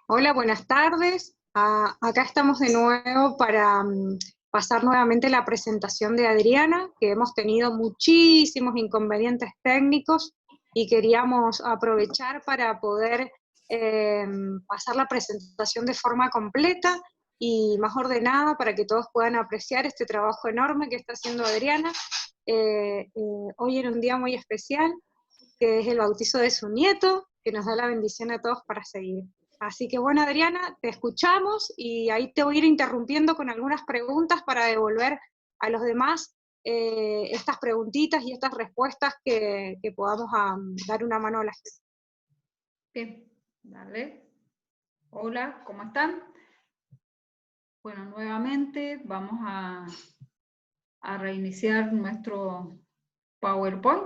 Hola, buenas tardes. Acá estamos de nuevo para pasar nuevamente la presentación de Adriana, que hemos tenido muchísimos inconvenientes técnicos y queríamos aprovechar para poder eh, pasar la presentación de forma completa y más ordenada para que todos puedan apreciar este trabajo enorme que está haciendo Adriana. Hoy era un día muy especial, que es el bautizo de su nieto, que nos da la bendición a todos para seguir. Así que bueno, Adriana, te escuchamos y ahí te voy a ir interrumpiendo con algunas preguntas para devolver a los demás estas preguntitas y estas respuestas que podamos dar una mano a la gente. Bien, dale. Hola, ¿cómo están? Bueno, nuevamente vamos a reiniciar nuestro PowerPoint.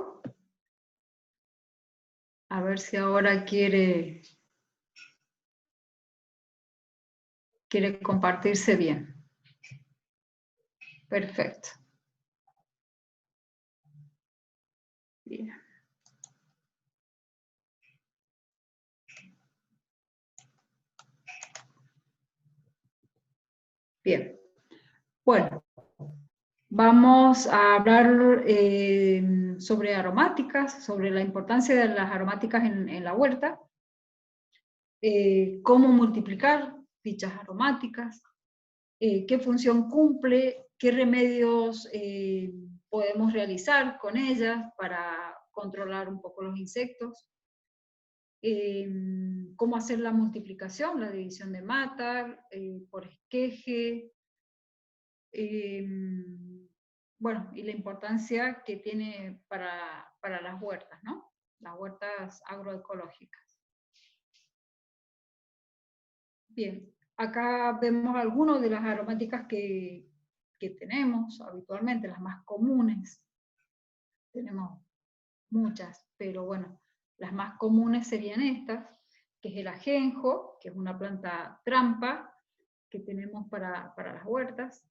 A ver si ahora quiere compartirse bien. Perfecto. Bien. Bien. Bueno, vamos a hablar sobre aromáticas, sobre la importancia de las aromáticas en la huerta, cómo multiplicar dichas aromáticas, qué función cumple, qué remedios podemos realizar con ellas para controlar un poco los insectos, cómo hacer la multiplicación, la división de mata, por esqueje, bueno, y la importancia que tiene para las huertas, ¿no? Las huertas agroecológicas. Bien, acá vemos algunas de las aromáticas que tenemos habitualmente, las más comunes. Tenemos muchas, pero bueno, las más comunes serían estas, que es el ajenjo, que es una planta trampa que tenemos para las huertas.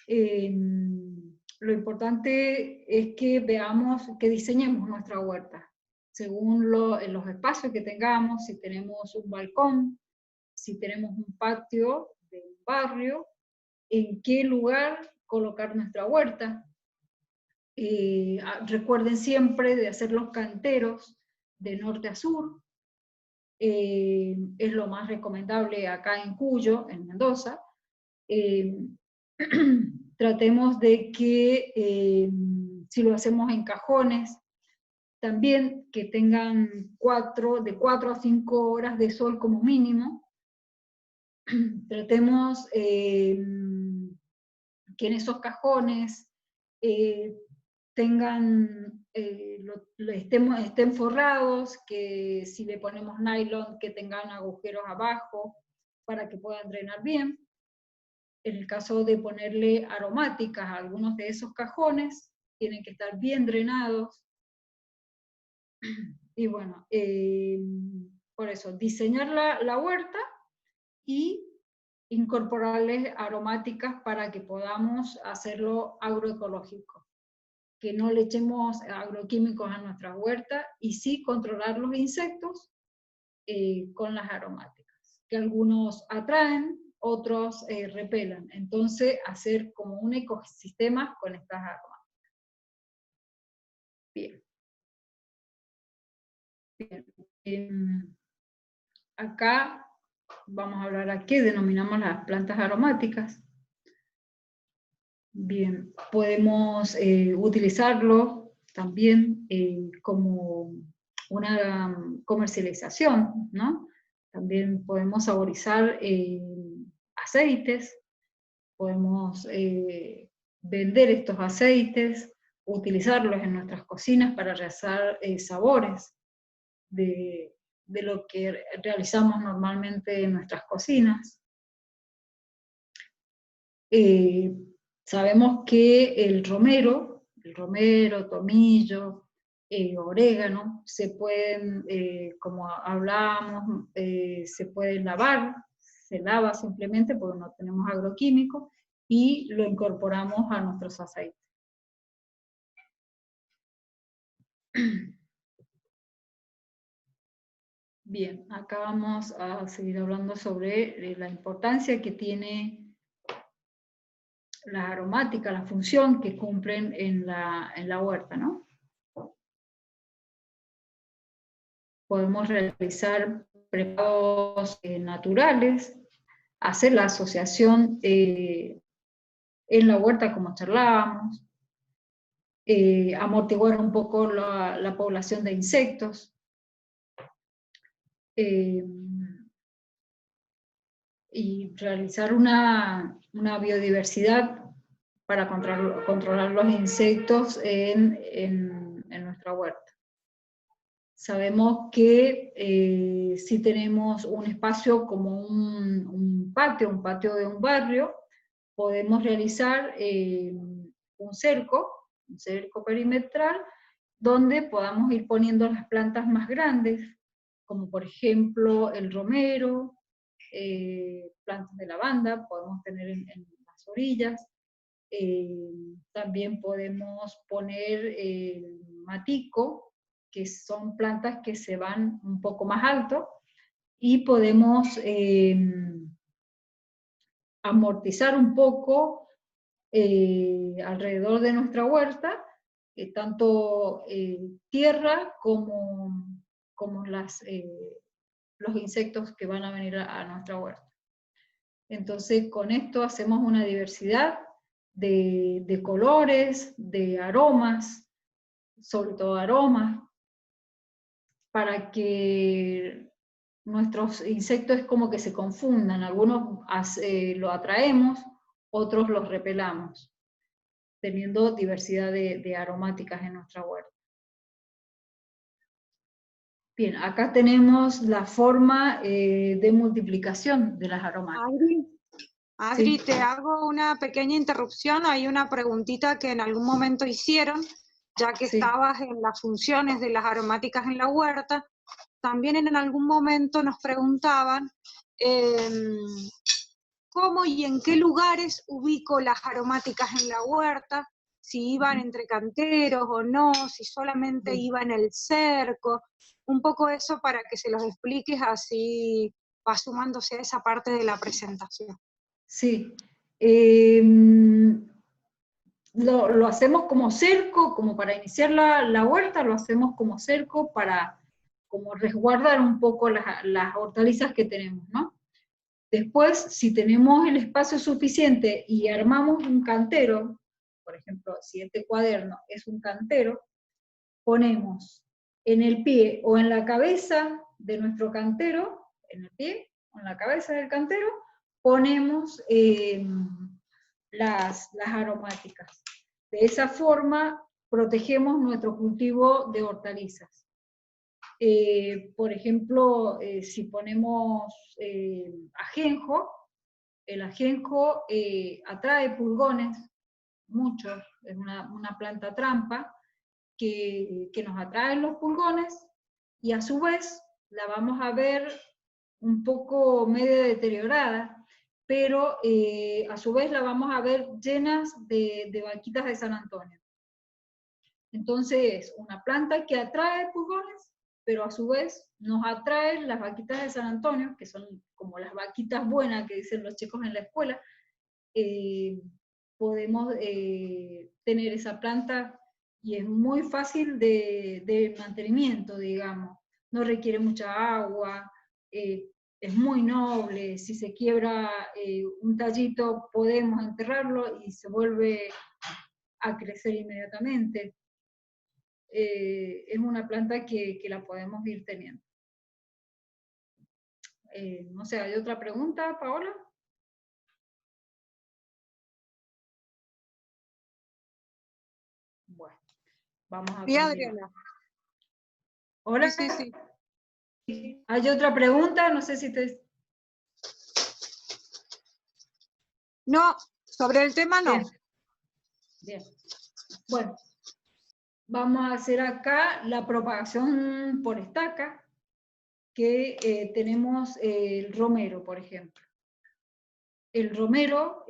Lo importante es que veamos, que diseñemos nuestra huerta, según los espacios que tengamos, si tenemos un balcón, si tenemos un patio de un barrio, en qué lugar colocar nuestra huerta. Recuerden siempre de hacer los canteros de norte a sur. Es lo más recomendable acá en Cuyo, en Mendoza. Tratemos de que si lo hacemos en cajones, también que tengan de 4 a 5 horas de sol como mínimo. Tratemos que en esos cajones estén forrados, que si le ponemos nylon, que tengan agujeros abajo para que puedan drenar bien. En el caso de ponerle aromáticas a algunos de esos cajones, tienen que estar bien drenados. Y bueno, por eso, diseñar la huerta y incorporarles aromáticas para que podamos hacerlo agroecológico. Que no le echemos agroquímicos a nuestra huerta y sí controlar los insectos con las aromáticas, que algunos atraen, otros repelan. Entonces, hacer como un ecosistema con estas aromáticas. Bien. Bien. Acá vamos a hablar a qué denominamos las plantas aromáticas. Bien, podemos utilizarlo también como una comercialización, ¿no? También podemos saborizar aceites, podemos vender estos aceites, utilizarlos en nuestras cocinas para realizar sabores de lo que realizamos normalmente en nuestras cocinas. Sabemos que el romero, tomillo, orégano, se pueden, como hablábamos, se pueden lavar, se lava simplemente porque no tenemos agroquímicos, y lo incorporamos a nuestros aceites. Bien, acá vamos a seguir hablando sobre la importancia que tiene las aromáticas, la función que cumplen en la huerta, ¿no? Podemos realizar preparados naturales, hacer la asociación en la huerta como charlábamos, amortiguar un poco la población de insectos, y realizar una biodiversidad para controlar los insectos en nuestra huerta. Sabemos que si tenemos un espacio como un patio de un barrio, podemos realizar un cerco perimetral, donde podamos ir poniendo las plantas más grandes, como por ejemplo el romero, plantas de lavanda, podemos tener en las orillas. También podemos poner el matico, que son plantas que se van un poco más alto, y podemos amortizar un poco alrededor de nuestra huerta, tanto tierra como los insectos que van a venir a nuestra huerta. Entonces, con esto hacemos una diversidad de colores, de aromas, sobre todo aromas, para que nuestros insectos es como que se confundan. Algunos lo atraemos, otros los repelamos, teniendo diversidad de aromáticas en nuestra huerta. Bien, acá tenemos la forma de multiplicación de las aromáticas. Adri, Sí. te hago una pequeña interrupción. Hay una preguntita que en algún momento hicieron, ya que Sí. estabas en las funciones de las aromáticas en la huerta. También en algún momento nos preguntaban cómo y en qué lugares ubico las aromáticas en la huerta, si iban entre canteros o no, si solamente iba en el cerco, un poco eso para que se los expliques, así va sumándose a esa parte de la presentación. Sí, lo hacemos como cerco, como para iniciar la huerta, lo hacemos como cerco para como resguardar un poco las hortalizas que tenemos, ¿no? Después, si tenemos el espacio suficiente y armamos un cantero, por ejemplo, si este cuaderno es un cantero, ponemos en el pie o en la cabeza de nuestro cantero, en el pie o en la cabeza del cantero, ponemos las aromáticas. De esa forma protegemos nuestro cultivo de hortalizas. Por ejemplo, si ponemos ajenjo, el ajenjo atrae pulgones, muchos, es una planta trampa que nos atraen los pulgones, y a su vez la vamos a ver un poco medio deteriorada, pero a su vez la vamos a ver llenas de vaquitas de San Antonio. Entonces es una planta que atrae pulgones, pero a su vez nos atraen las vaquitas de San Antonio, que son como las vaquitas buenas que dicen los chicos en la escuela. Podemos tener esa planta y es muy fácil de mantenimiento, digamos. No requiere mucha agua, es muy noble. Si se quiebra un tallito, podemos enterrarlo y se vuelve a crecer inmediatamente. Es una planta que la podemos ir teniendo. No sé, ¿hay otra pregunta, Paola? Bueno, vamos a continuar. Adriana. Hola. Sí, sí, sí. ¿Hay otra pregunta? No sé si te... No, sobre el tema no. Bien. Bien. Bueno, vamos a hacer acá la propagación por estaca, que tenemos el romero, por ejemplo. El romero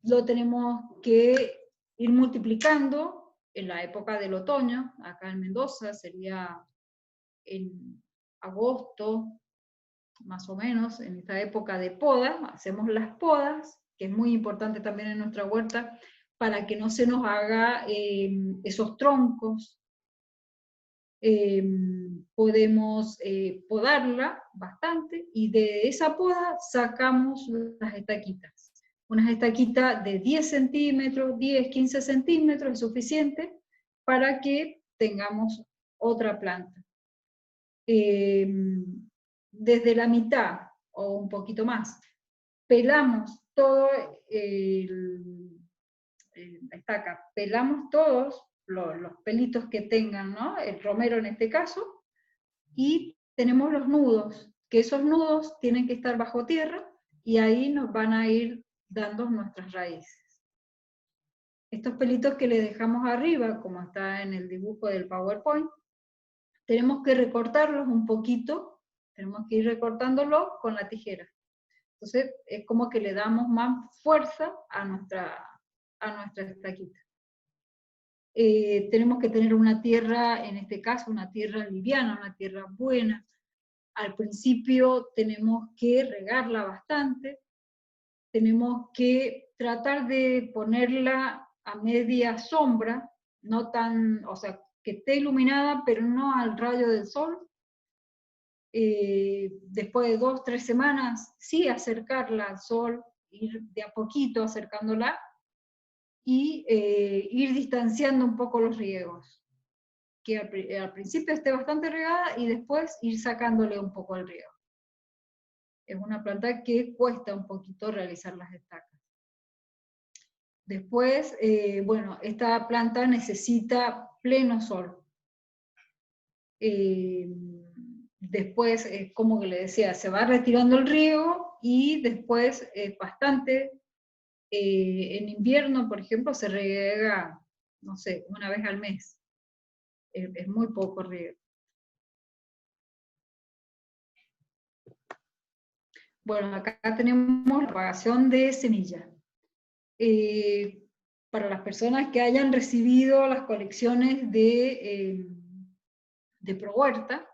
lo tenemos que ir multiplicando en la época del otoño. Acá en Mendoza sería en agosto, más o menos, en esta época de poda, hacemos las podas, que es muy importante también en nuestra huerta, para que no se nos haga esos troncos. Podemos podarla bastante, y de esa poda sacamos las estaquitas. Unas estaquitas de 10 centímetros, 10, 15 centímetros es suficiente para que tengamos otra planta. Desde la mitad o un poquito más, pelamos todo la estaca, pelamos todos los pelitos que tengan, ¿no? El romero en este caso, y tenemos los nudos, que esos nudos tienen que estar bajo tierra, y ahí nos van a ir dando nuestras raíces. Estos pelitos que le dejamos arriba, como está en el dibujo del PowerPoint, tenemos que recortarlos un poquito, tenemos que ir recortándolos con la tijera. Entonces es como que le damos más fuerza a nuestra estaquita. Tenemos que tener una tierra, en este caso una tierra liviana, una tierra buena. Al principio tenemos que regarla bastante, tenemos que tratar de ponerla a media sombra, no tan, o sea, que esté iluminada, pero no al rayo del sol. Después de 2 o 3 semanas, sí acercarla al sol, ir de a poquito acercándola, y ir distanciando un poco los riegos. Que al principio esté bastante regada, y después ir sacándole un poco el riego. Es una planta que cuesta un poquito realizar las estacas. Después, bueno, esta planta necesita pleno sol. Después, como que le decía, se va retirando el riego, y después bastante, en invierno, por ejemplo, se riega, no sé, una vez al mes. Es muy poco riego. Bueno, acá tenemos la propagación de semilla. Para las personas que hayan recibido las colecciones de ProHuerta,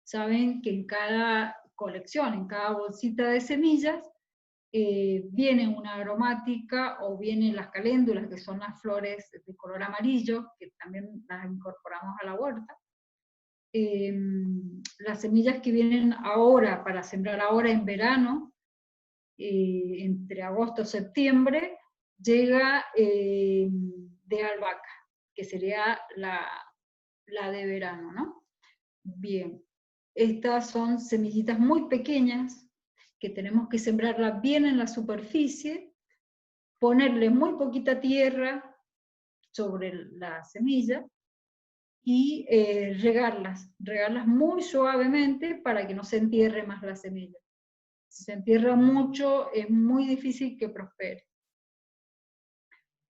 saben que en cada colección, en cada bolsita de semillas, viene una aromática, o vienen las caléndulas, que son las flores de color amarillo, que también las incorporamos a la huerta. Las semillas que vienen ahora, para sembrar ahora en verano, entre agosto y septiembre, llega de albahaca, que sería la de verano, ¿no? Bien, estas son semillitas muy pequeñas, que tenemos que sembrarlas bien en la superficie, ponerle muy poquita tierra sobre la semilla, y regarlas muy suavemente para que no se entierre más la semilla. Si se entierra mucho, es muy difícil que prospere.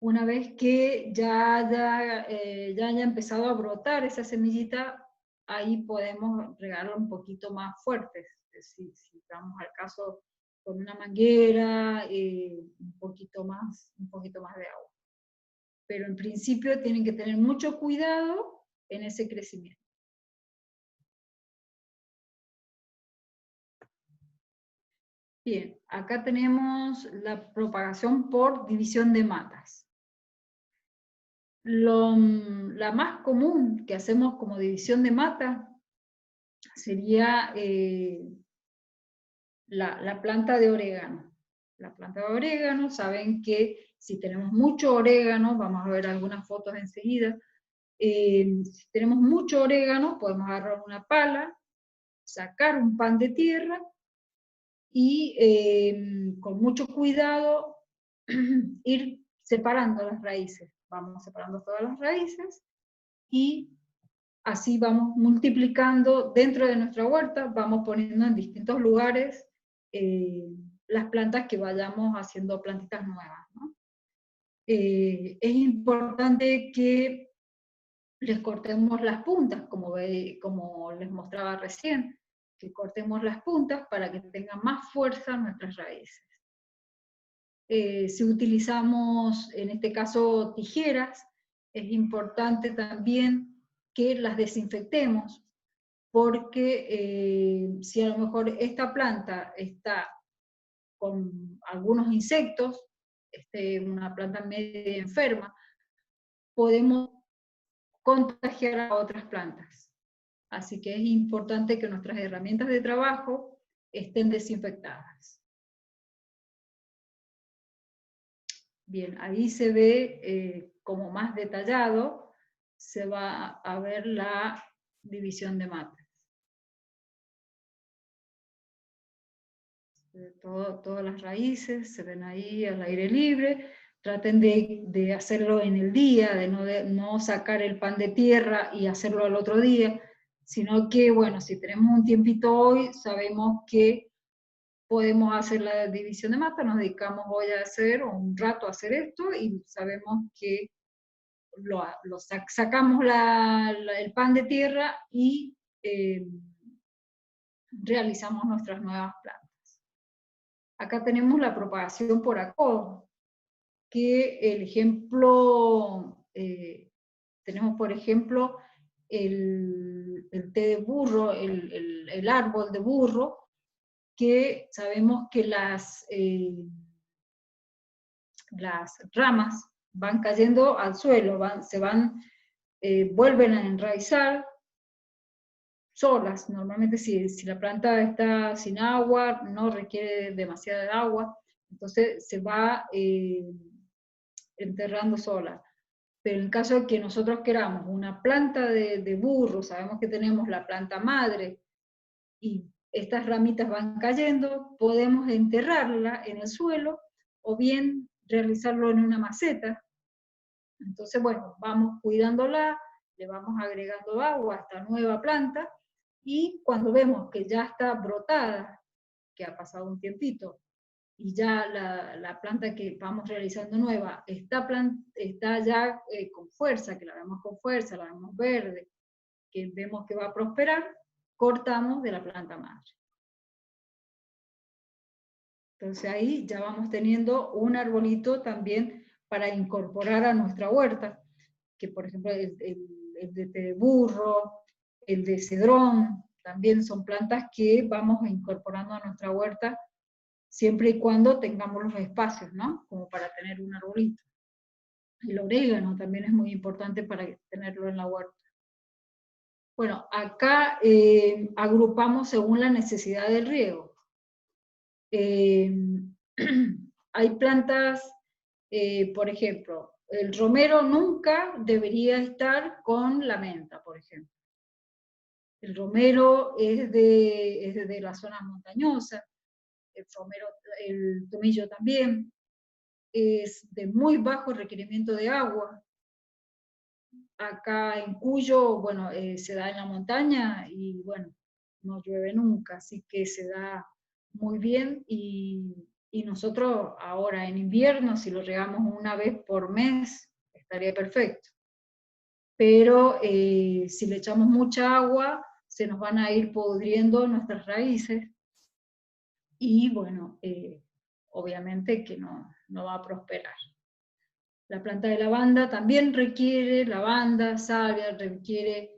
Una vez que ya haya empezado a brotar esa semillita, ahí podemos regarla un poquito más fuerte. Si vamos al caso con una manguera, un poquito más de agua. Pero en principio tienen que tener mucho cuidado en ese crecimiento. Bien, acá tenemos la propagación por división de matas. La más común que hacemos como división de mata sería la planta de orégano. La planta de orégano, saben que si tenemos mucho orégano, vamos a ver algunas fotos enseguida, si tenemos mucho orégano, podemos agarrar una pala, sacar un pan de tierra, y con mucho cuidado ir separando las raíces. Vamos separando todas las raíces, y así vamos multiplicando dentro de nuestra huerta, vamos poniendo en distintos lugares las plantas que vayamos haciendo plantitas nuevas, ¿no? Es importante que les cortemos las puntas, como les mostraba recién, que cortemos las puntas para que tengan más fuerza nuestras raíces. Si utilizamos, en este caso, tijeras, es importante también que las desinfectemos, porque si a lo mejor esta planta está con algunos insectos, una planta medio enferma, podemos contagiar a otras plantas. Así que es importante que nuestras herramientas de trabajo estén desinfectadas. Bien, ahí se ve como más detallado, se va a ver la división de matas. Todas las raíces se ven ahí al aire libre. Traten de hacerlo en el día, de no sacar el pan de tierra y hacerlo al otro día, sino que, bueno, si tenemos un tiempito hoy, sabemos que podemos hacer la división de mata, nos dedicamos hoy a hacer, o un rato a hacer esto, y sabemos que sacamos el pan de tierra y realizamos nuestras nuevas plantas. Acá tenemos la propagación por acodo, que el ejemplo, tenemos por ejemplo el té de burro, el árbol de burro, que sabemos que las ramas van cayendo al suelo, vuelven a enraizar solas. Normalmente si la planta está sin agua, no requiere demasiada agua, entonces se va enterrando sola. Pero en caso de que nosotros queramos una planta de burro, sabemos que tenemos la planta madre y estas ramitas van cayendo, podemos enterrarla en el suelo o bien realizarlo en una maceta. Entonces, bueno, vamos cuidándola, le vamos agregando agua a esta nueva planta, y cuando vemos que ya está brotada, que ha pasado un tiempito, y ya la planta que vamos realizando nueva está ya con fuerza, que la vemos con fuerza, la vemos verde, que vemos que va a prosperar, cortamos de la planta madre. Entonces ahí ya vamos teniendo un arbolito también para incorporar a nuestra huerta, que por ejemplo el de té de burro, el de cedrón, también son plantas que vamos incorporando a nuestra huerta siempre y cuando tengamos los espacios, ¿no? Como para tener un arbolito. El orégano también es muy importante para tenerlo en la huerta. Bueno, acá agrupamos según la necesidad del riego. Hay plantas, por ejemplo, el romero nunca debería estar con la menta, por ejemplo. El romero es de la zona montañosa, el tomillo también, es de muy bajo requerimiento de agua. Acá en Cuyo, bueno, se da en la montaña y bueno, no llueve nunca, así que se da muy bien, y nosotros ahora en invierno, si lo regamos una vez por mes, estaría perfecto. Pero si le echamos mucha agua, se nos van a ir pudriendo nuestras raíces, y bueno, obviamente que no va a prosperar. La planta de lavanda también requiere, lavanda, salvia, requiere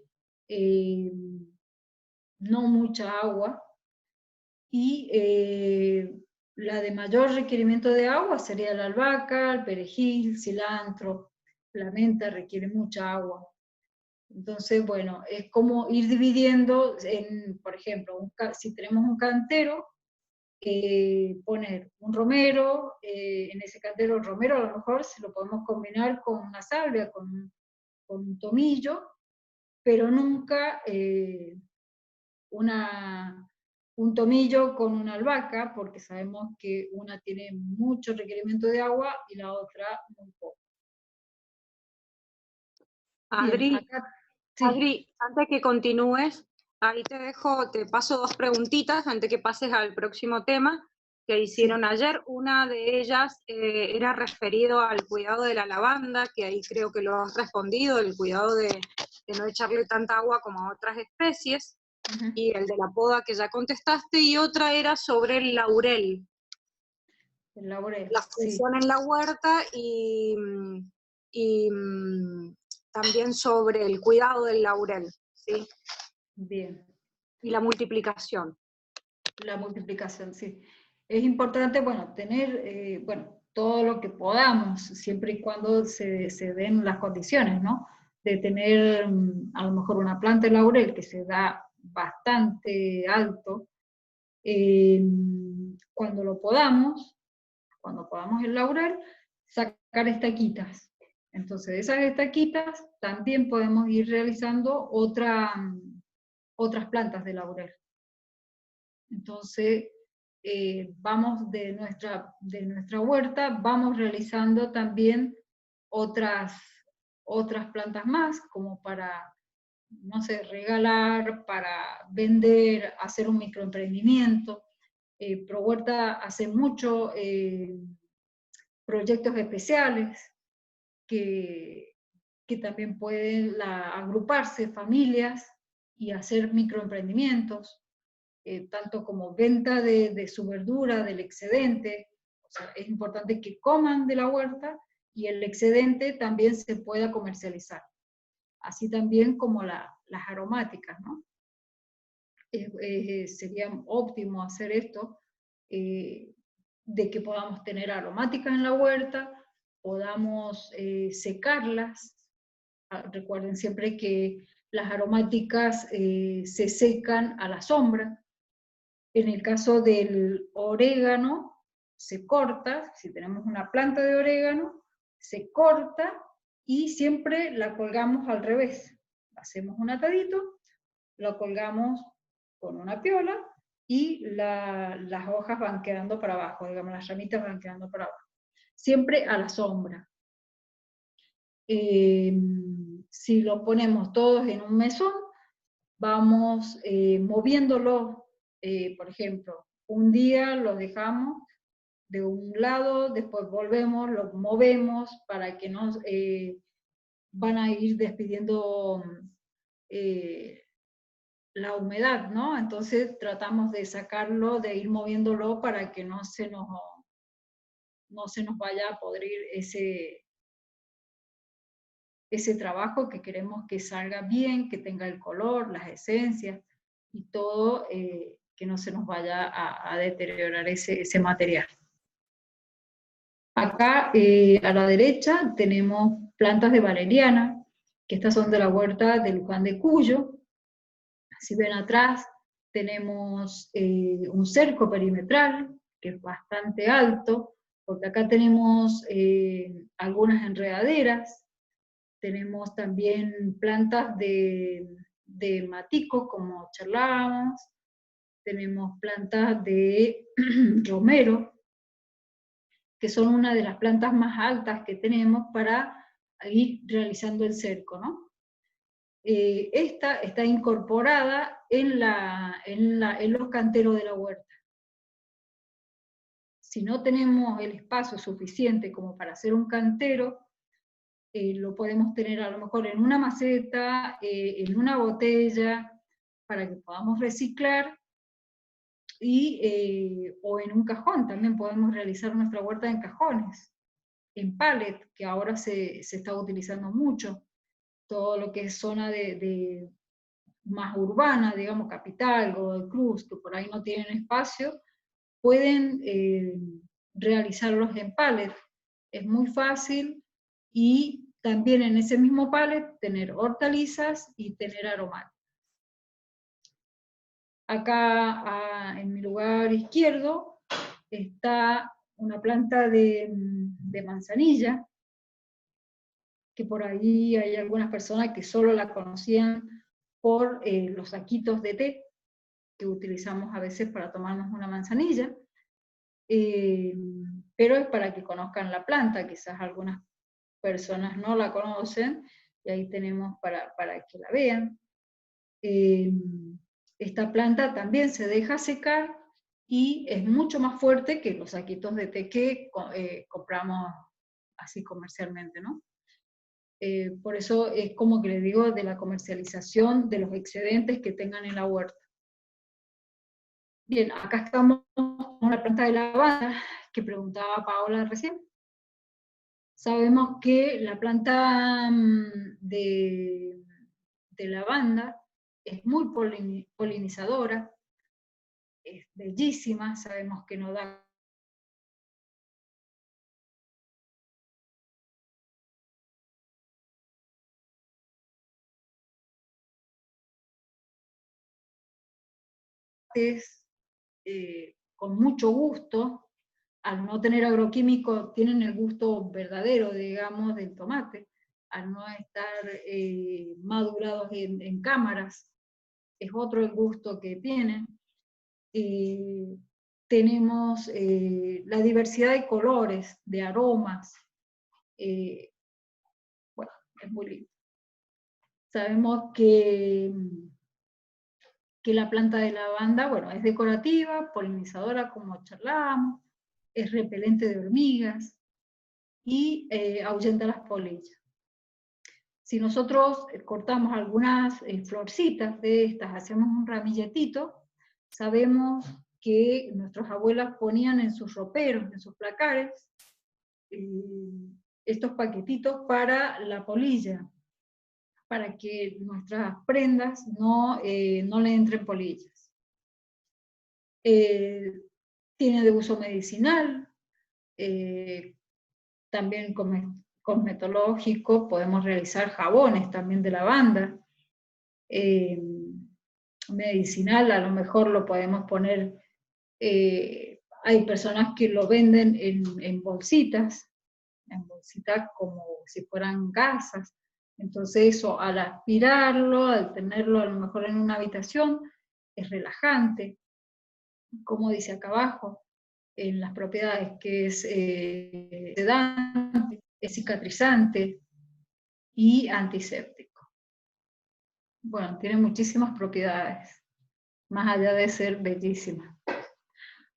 no mucha agua, y la de mayor requerimiento de agua sería la albahaca, el perejil, cilantro. La menta requiere mucha agua. Entonces, bueno, es como ir dividiendo, por ejemplo, si tenemos un cantero, poner un romero, en ese cantero el romero a lo mejor se lo podemos combinar con una salvia, con un tomillo, pero nunca un tomillo con una albahaca, porque sabemos que una tiene mucho requerimiento de agua y la otra muy poco. Adri, bien, acá, sí. Adri, antes que continúes, ahí te paso dos preguntitas antes que pases al próximo tema que hicieron Sí. ayer. Una de ellas era referido al cuidado de la lavanda, que ahí creo que lo has respondido, el cuidado de no echarle tanta agua como a otras especies, y el de la poda que ya contestaste, y otra era sobre el laurel. El laurel, La función sí. en la huerta y también sobre el cuidado del laurel, ¿sí? Bien. Y la multiplicación. La multiplicación, sí. Es importante, bueno, tener, bueno, todo lo que podamos, siempre y cuando se den las condiciones, ¿no? De tener a lo mejor una planta de laurel que se da bastante alto, cuando podamos el laurel, sacar estaquitas. Entonces, de esas estaquitas también podemos ir realizando otras plantas de laurel. Entonces, vamos de nuestra huerta, vamos realizando también otras plantas más, como para, no sé, regalar, para vender, hacer un microemprendimiento. ProHuerta hace mucho proyectos especiales que también pueden agruparse familias y hacer microemprendimientos. Tanto como venta de su verdura, del excedente. O sea, es importante que coman de la huerta y el excedente también se pueda comercializar. Así también como las aromáticas, ¿no? Sería óptimo hacer esto, de que podamos tener aromáticas en la huerta, podamos secarlas. Recuerden siempre que las aromáticas se secan a la sombra. En el caso del orégano, se corta, si tenemos una planta de orégano, se corta y siempre la colgamos al revés. Hacemos un atadito, lo colgamos con una piola y las hojas van quedando para abajo, digamos, las ramitas van quedando para abajo. Siempre a la sombra. Si lo ponemos todos en un mesón, vamos moviéndolo. Por ejemplo, un día lo dejamos de un lado, después volvemos, lo movemos para que no van a ir despidiendo la humedad, ¿no? Entonces tratamos de sacarlo, de ir moviéndolo para que no se nos vaya a podrir ese trabajo que queremos que salga bien, que tenga el color, las esencias y todo, que no se nos vaya a deteriorar ese material. Acá a la derecha tenemos plantas de valeriana, que estas son de la huerta de Luján de Cuyo. Si ven atrás tenemos un cerco perimetral, que es bastante alto, porque acá tenemos algunas enredaderas. Tenemos también plantas de matico, como charlábamos. Tenemos plantas de romero, que son una de las plantas más altas que tenemos para ir realizando el cerco, ¿no? Esta está incorporada en los canteros de la huerta. Si no tenemos el espacio suficiente como para hacer un cantero, lo podemos tener a lo mejor en una maceta, en una botella, para que podamos reciclar, o en un cajón. También podemos realizar nuestra huerta en cajones, en pallet, que ahora se está utilizando mucho. Todo lo que es zona de más urbana, digamos Capital, Godoy Cruz, que por ahí no tienen espacio, pueden realizarlos en pallet. Es muy fácil, y también en ese mismo pallet tener hortalizas y tener aromáticas. Acá en mi lugar izquierdo está una planta de manzanilla, que por ahí hay algunas personas que solo la conocían por los saquitos de té que utilizamos a veces para tomarnos una manzanilla, pero es para que conozcan la planta. Quizás algunas personas no la conocen, y ahí tenemos para que la vean. Esta planta también se deja secar y es mucho más fuerte que los saquitos de té que compramos así comercialmente, ¿no? Por eso es como que les digo, de la comercialización de los excedentes que tengan en la huerta. Bien, acá estamos con una planta de lavanda que preguntaba Paola recién. Sabemos que la planta de lavanda es muy polinizadora, es bellísima, sabemos que no da con mucho gusto. Al no tener agroquímico, tienen el gusto verdadero, digamos, del tomate, al no estar madurados en cámaras, es otro el gusto que tienen. Tenemos la diversidad de colores, de aromas, bueno, es muy lindo. Sabemos que la planta de lavanda, bueno, es decorativa, polinizadora, como charlábamos, es repelente de hormigas y ahuyenta las polillas. Si nosotros cortamos algunas florcitas de estas, hacemos un ramilletito, sabemos que nuestras abuelas ponían en sus roperos, en sus placares, estos paquetitos para la polilla, para que nuestras prendas no le entren polillas. Tiene de uso medicinal, también cosmetológico, podemos realizar jabones también de lavanda. Medicinal, a lo mejor lo podemos poner, hay personas que lo venden en bolsitas como si fueran gasas. Entonces eso, al aspirarlo, al tenerlo a lo mejor en una habitación, es relajante. Como dice acá abajo, en las propiedades que es sedante, es cicatrizante y antiséptico. Bueno, tiene muchísimas propiedades, más allá de ser bellísima.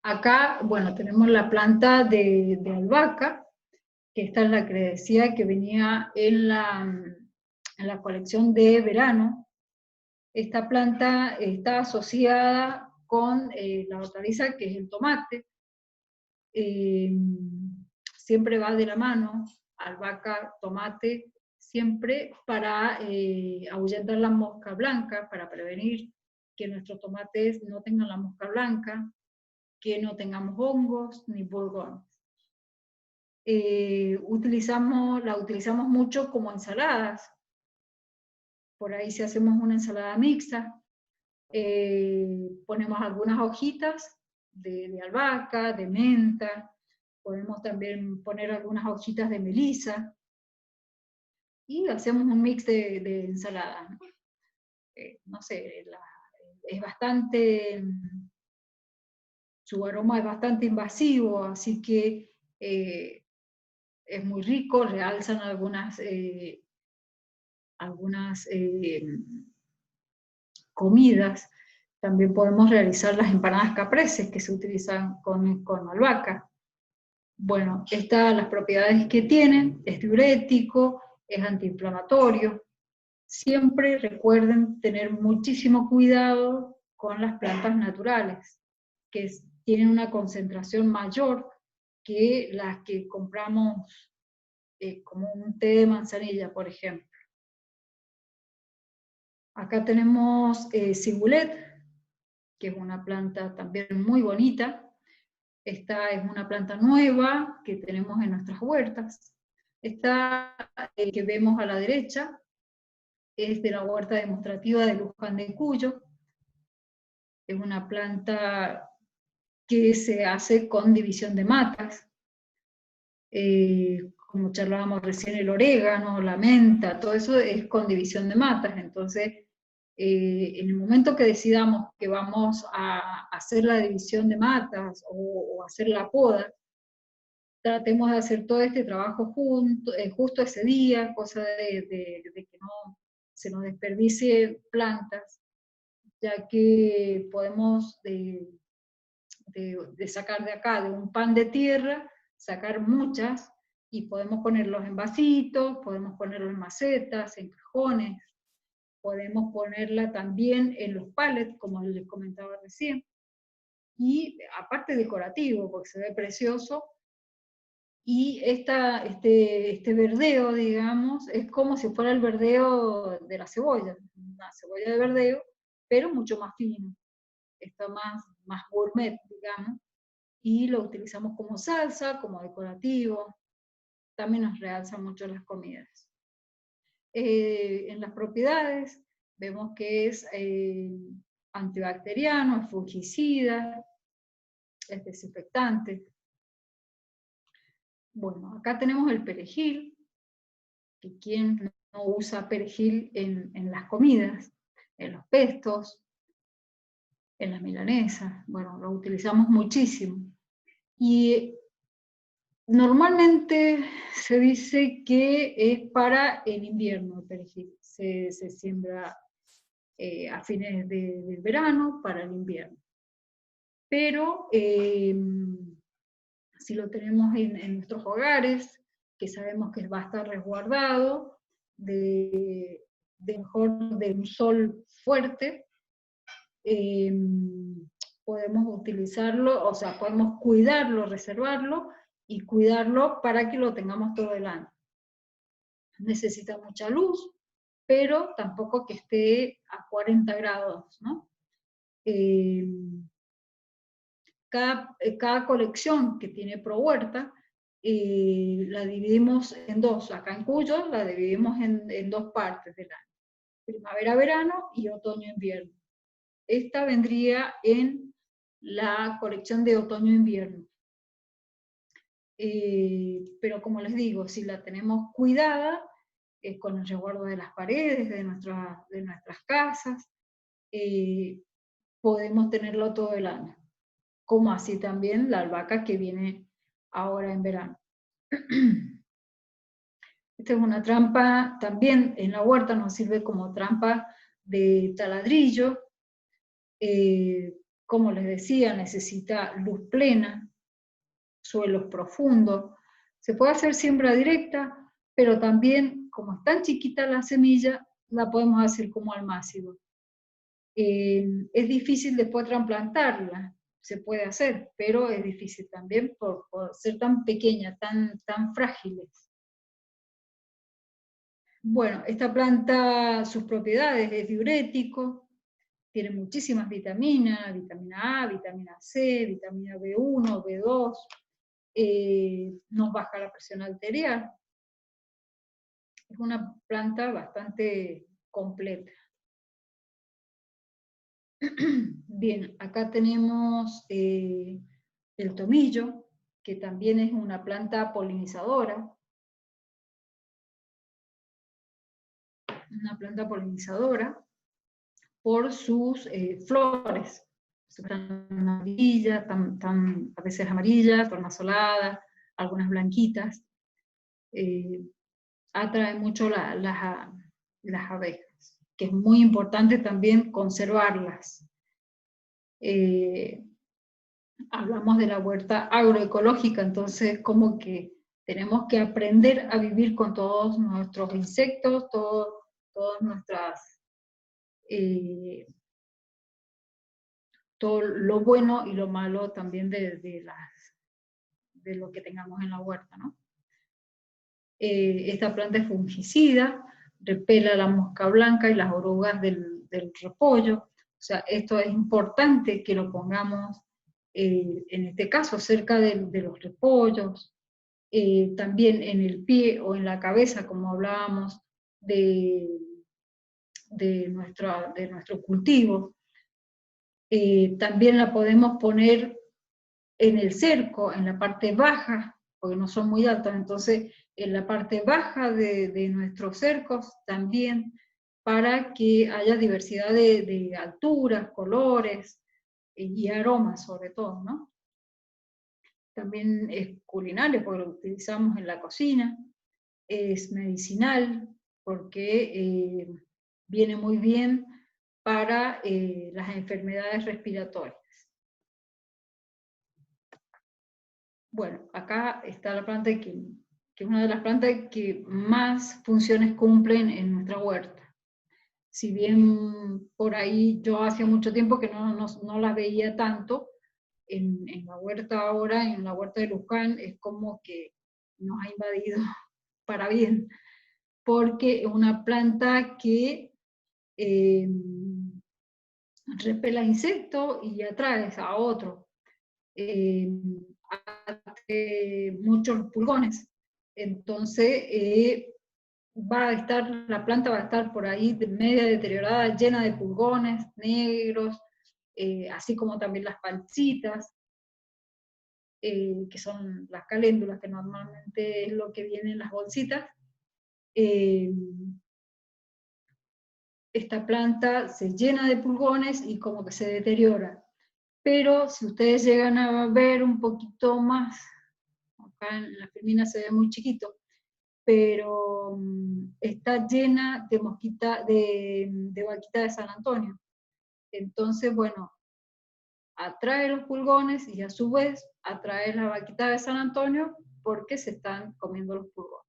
Acá, bueno, tenemos la planta de albahaca, que esta es la que decía que venía en la colección de verano. Esta planta está asociada con la hortaliza que es el tomate. Siempre va de la mano, albahaca, tomate, siempre para ahuyentar la mosca blanca, para prevenir que nuestros tomates no tengan la mosca blanca, que no tengamos hongos ni pulgones. La utilizamos mucho como ensaladas. Por ahí si hacemos una ensalada mixta, ponemos algunas hojitas de albahaca, de menta, podemos también poner algunas hojitas de melisa, y hacemos un mix de ensalada. No sé, es bastante, su aroma es bastante invasivo, así que es muy rico, realzan algunas comidas. También podemos realizar las empanadas capreses que se utilizan con albahaca. Bueno, las propiedades que tienen, es diurético, es antiinflamatorio. Siempre recuerden tener muchísimo cuidado con las plantas naturales, que tienen una concentración mayor que las que compramos como un té de manzanilla, por ejemplo. Acá tenemos cibulet, que es una planta también muy bonita. Esta es una planta nueva que tenemos en nuestras huertas. Esta que vemos a la derecha es de la huerta demostrativa de Luján de Cuyo. Es una planta que se hace con división de matas. Como charlábamos recién, el orégano, la menta, todo eso es con división de matas. Entonces, en el momento que decidamos que vamos a hacer la división de matas o hacer la poda, tratemos de hacer todo este trabajo justo ese día, cosa de que no se nos desperdicie plantas, ya que podemos de sacar de acá, de un pan de tierra, sacar muchas, y podemos ponerlos en vasitos, podemos ponerlos en macetas, en cajones, podemos ponerla también en los pallets, como les comentaba recién, y aparte decorativo, porque se ve precioso. Y este verdeo, digamos, es como si fuera el verdeo de la cebolla, una cebolla de verdeo, pero mucho más fino, está más gourmet, digamos, y lo utilizamos como salsa, como decorativo, también nos realza mucho las comidas. En las propiedades vemos que es antibacteriano, es fungicida, es desinfectante. Bueno, acá tenemos el perejil, que quién no usa perejil en las comidas, en los pestos, en las milanesas, bueno, lo utilizamos muchísimo. Y normalmente se dice que es para el invierno el perejil, se siembra a fines del verano para el invierno. Pero si lo tenemos en nuestros hogares, que sabemos que va a estar resguardado de un sol fuerte, podemos utilizarlo, o sea, podemos cuidarlo, reservarlo y cuidarlo para que lo tengamos todo el año. Necesita mucha luz, pero tampoco que esté a 40 grados, ¿no? Cada colección que tiene ProHuerta la dividimos en dos. Acá en Cuyo la dividimos en dos partes del año. Primavera-verano y otoño-invierno. Esta vendría en la colección de otoño-invierno. Pero como les digo, si la tenemos cuidada, con el resguardo de las paredes, de nuestras casas, podemos tenerlo todo el año. Como así también la albahaca que viene ahora en verano. Esta es una trampa, también en la huerta nos sirve como trampa de taladrillo. Como les decía, necesita luz plena, suelos profundos. Se puede hacer siembra directa, pero también, como es tan chiquita la semilla, la podemos hacer como almácigo. Es difícil después trasplantarla, se puede hacer, pero es difícil también por ser tan pequeña, tan frágiles. Bueno, esta planta, sus propiedades, es diurético, tiene muchísimas vitaminas, vitamina A, vitamina C, vitamina B1, B2, nos baja la presión arterial. Es una planta bastante completa. Bien, acá tenemos el tomillo, que también es una planta polinizadora. Una planta polinizadora por sus flores. Tan amarillas, a veces amarillas, tornasoladas, algunas blanquitas. Atrae mucho las abejas, que es muy importante también conservarlas. Hablamos de la huerta agroecológica, entonces como que tenemos que aprender a vivir con todos nuestros insectos, todas nuestras, todo lo bueno y lo malo también de lo que tengamos en la huerta, ¿no? Esta planta es fungicida, repela la mosca blanca y las orugas del repollo. O sea, esto es importante que lo pongamos, en este caso, cerca de los repollos, también en el pie o en la cabeza, como hablábamos, de nuestro cultivo. También la podemos poner en el cerco, en la parte baja, porque no son muy altas, entonces en la parte baja de nuestros cercos también, para que haya diversidad de alturas, colores y aromas sobre todo, ¿no? También es culinario porque lo utilizamos en la cocina, es medicinal porque viene muy bien para las enfermedades respiratorias. Bueno, acá está la planta que es una de las plantas que más funciones cumplen en nuestra huerta. Si bien por ahí yo hacía mucho tiempo que no la veía tanto, en la huerta ahora, en la huerta de Luján, es como que nos ha invadido para bien, porque es una planta que repela insectos y atraes a otro. Muchos pulgones. Entonces, la planta va a estar por ahí media deteriorada, llena de pulgones negros, así como también las palsitas, que son las caléndulas, que normalmente es lo que viene en las bolsitas. Esta planta se llena de pulgones y como que se deteriora. Pero si ustedes llegan a ver un poquito más, acá en la filmina se ve muy chiquito, pero está llena de vaquita de San Antonio. Entonces, bueno, atrae los pulgones y a su vez atrae la vaquita de San Antonio porque se están comiendo los pulgones.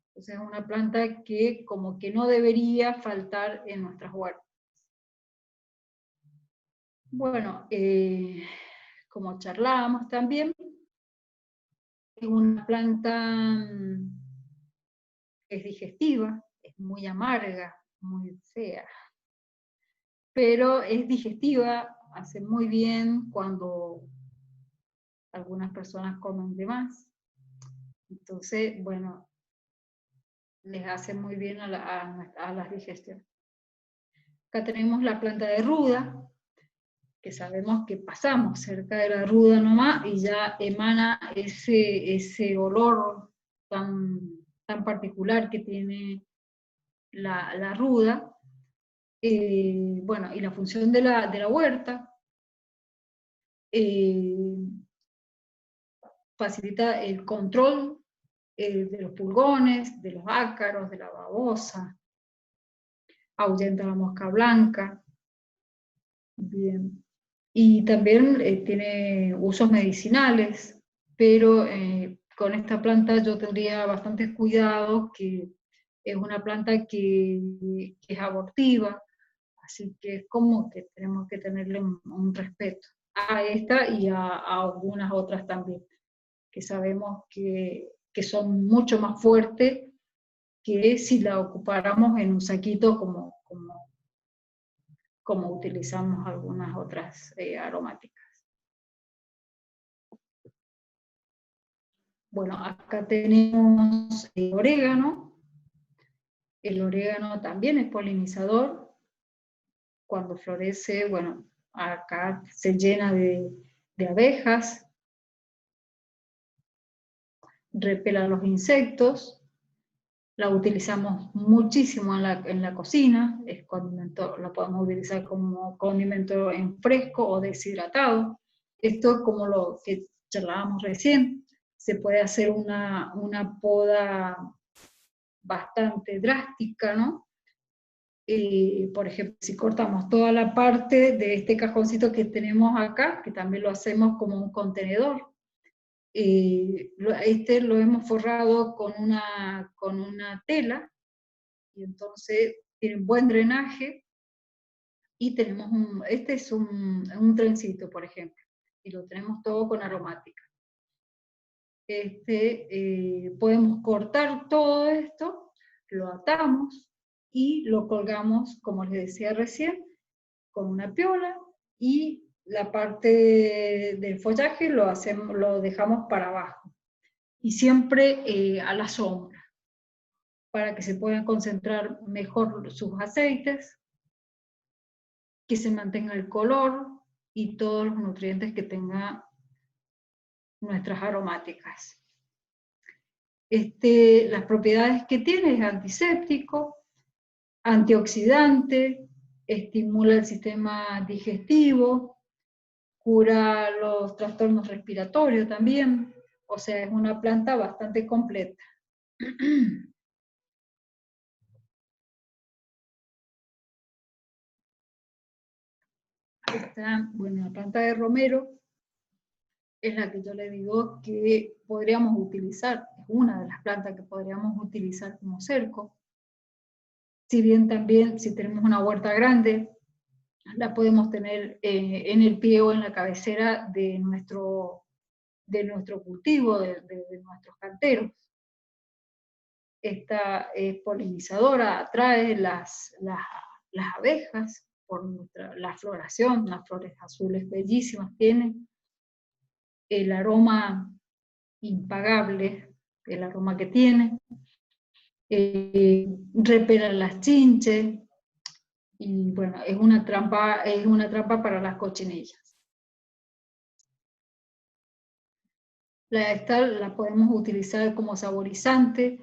Entonces es una planta que como que no debería faltar en nuestras huertas. Bueno, como charlábamos también, es una planta es digestiva, es muy amarga, muy fea, pero es digestiva, hace muy bien cuando algunas personas comen de más. Entonces, bueno, les hace muy bien a las digestiones. Acá tenemos la planta de ruda, que sabemos que pasamos cerca de la ruda nomás y ya emana ese olor tan particular que tiene la ruda. Bueno, y la función de la huerta facilita el control de los pulgones, de los ácaros, de la babosa, ahuyenta la mosca blanca. Bien. Y también tiene usos medicinales, pero con esta planta yo tendría bastantes cuidados, que es una planta que es abortiva, así que es como que tenemos que tenerle un respeto a esta y a algunas otras también, que sabemos que son mucho más fuertes que si la ocupáramos en un saquito como utilizamos algunas otras aromáticas. Bueno, acá tenemos el orégano. El orégano también es polinizador. Cuando florece, bueno, acá se llena de abejas, repela los insectos, la utilizamos muchísimo en la cocina, es condimento, la podemos utilizar como condimento en fresco o deshidratado. Esto, como lo que charlábamos recién, se puede hacer una poda bastante drástica, ¿no? Por ejemplo, si cortamos toda la parte de este cajoncito que tenemos acá, que también lo hacemos como un contenedor, este lo hemos forrado con una tela, y entonces tiene un buen drenaje, y tenemos este es un trencito, por ejemplo, y lo tenemos todo con aromática. Podemos cortar todo esto, lo atamos y lo colgamos, como les decía recién, con una piola, y la parte del follaje lo dejamos para abajo, y siempre a la sombra, para que se puedan concentrar mejor sus aceites, que se mantenga el color y todos los nutrientes que tengan nuestras aromáticas. Las propiedades que tiene es antiséptico, antioxidante, estimula el sistema digestivo, cura los trastornos respiratorios también, o sea, es una planta bastante completa. Bueno, la planta de romero es la que yo le digo que podríamos utilizar, es una de las plantas que podríamos utilizar como cerco. Si bien también, si tenemos una huerta grande, la podemos tener en el pie o en la cabecera de nuestro cultivo, de nuestros canteros. Esta es polinizadora, atrae las abejas, la floración, unas flores azules bellísimas tienen, el aroma impagable, el aroma que tiene, repelen las chinches, y bueno, es una trampa para las cochinillas. Esta la podemos utilizar como saborizante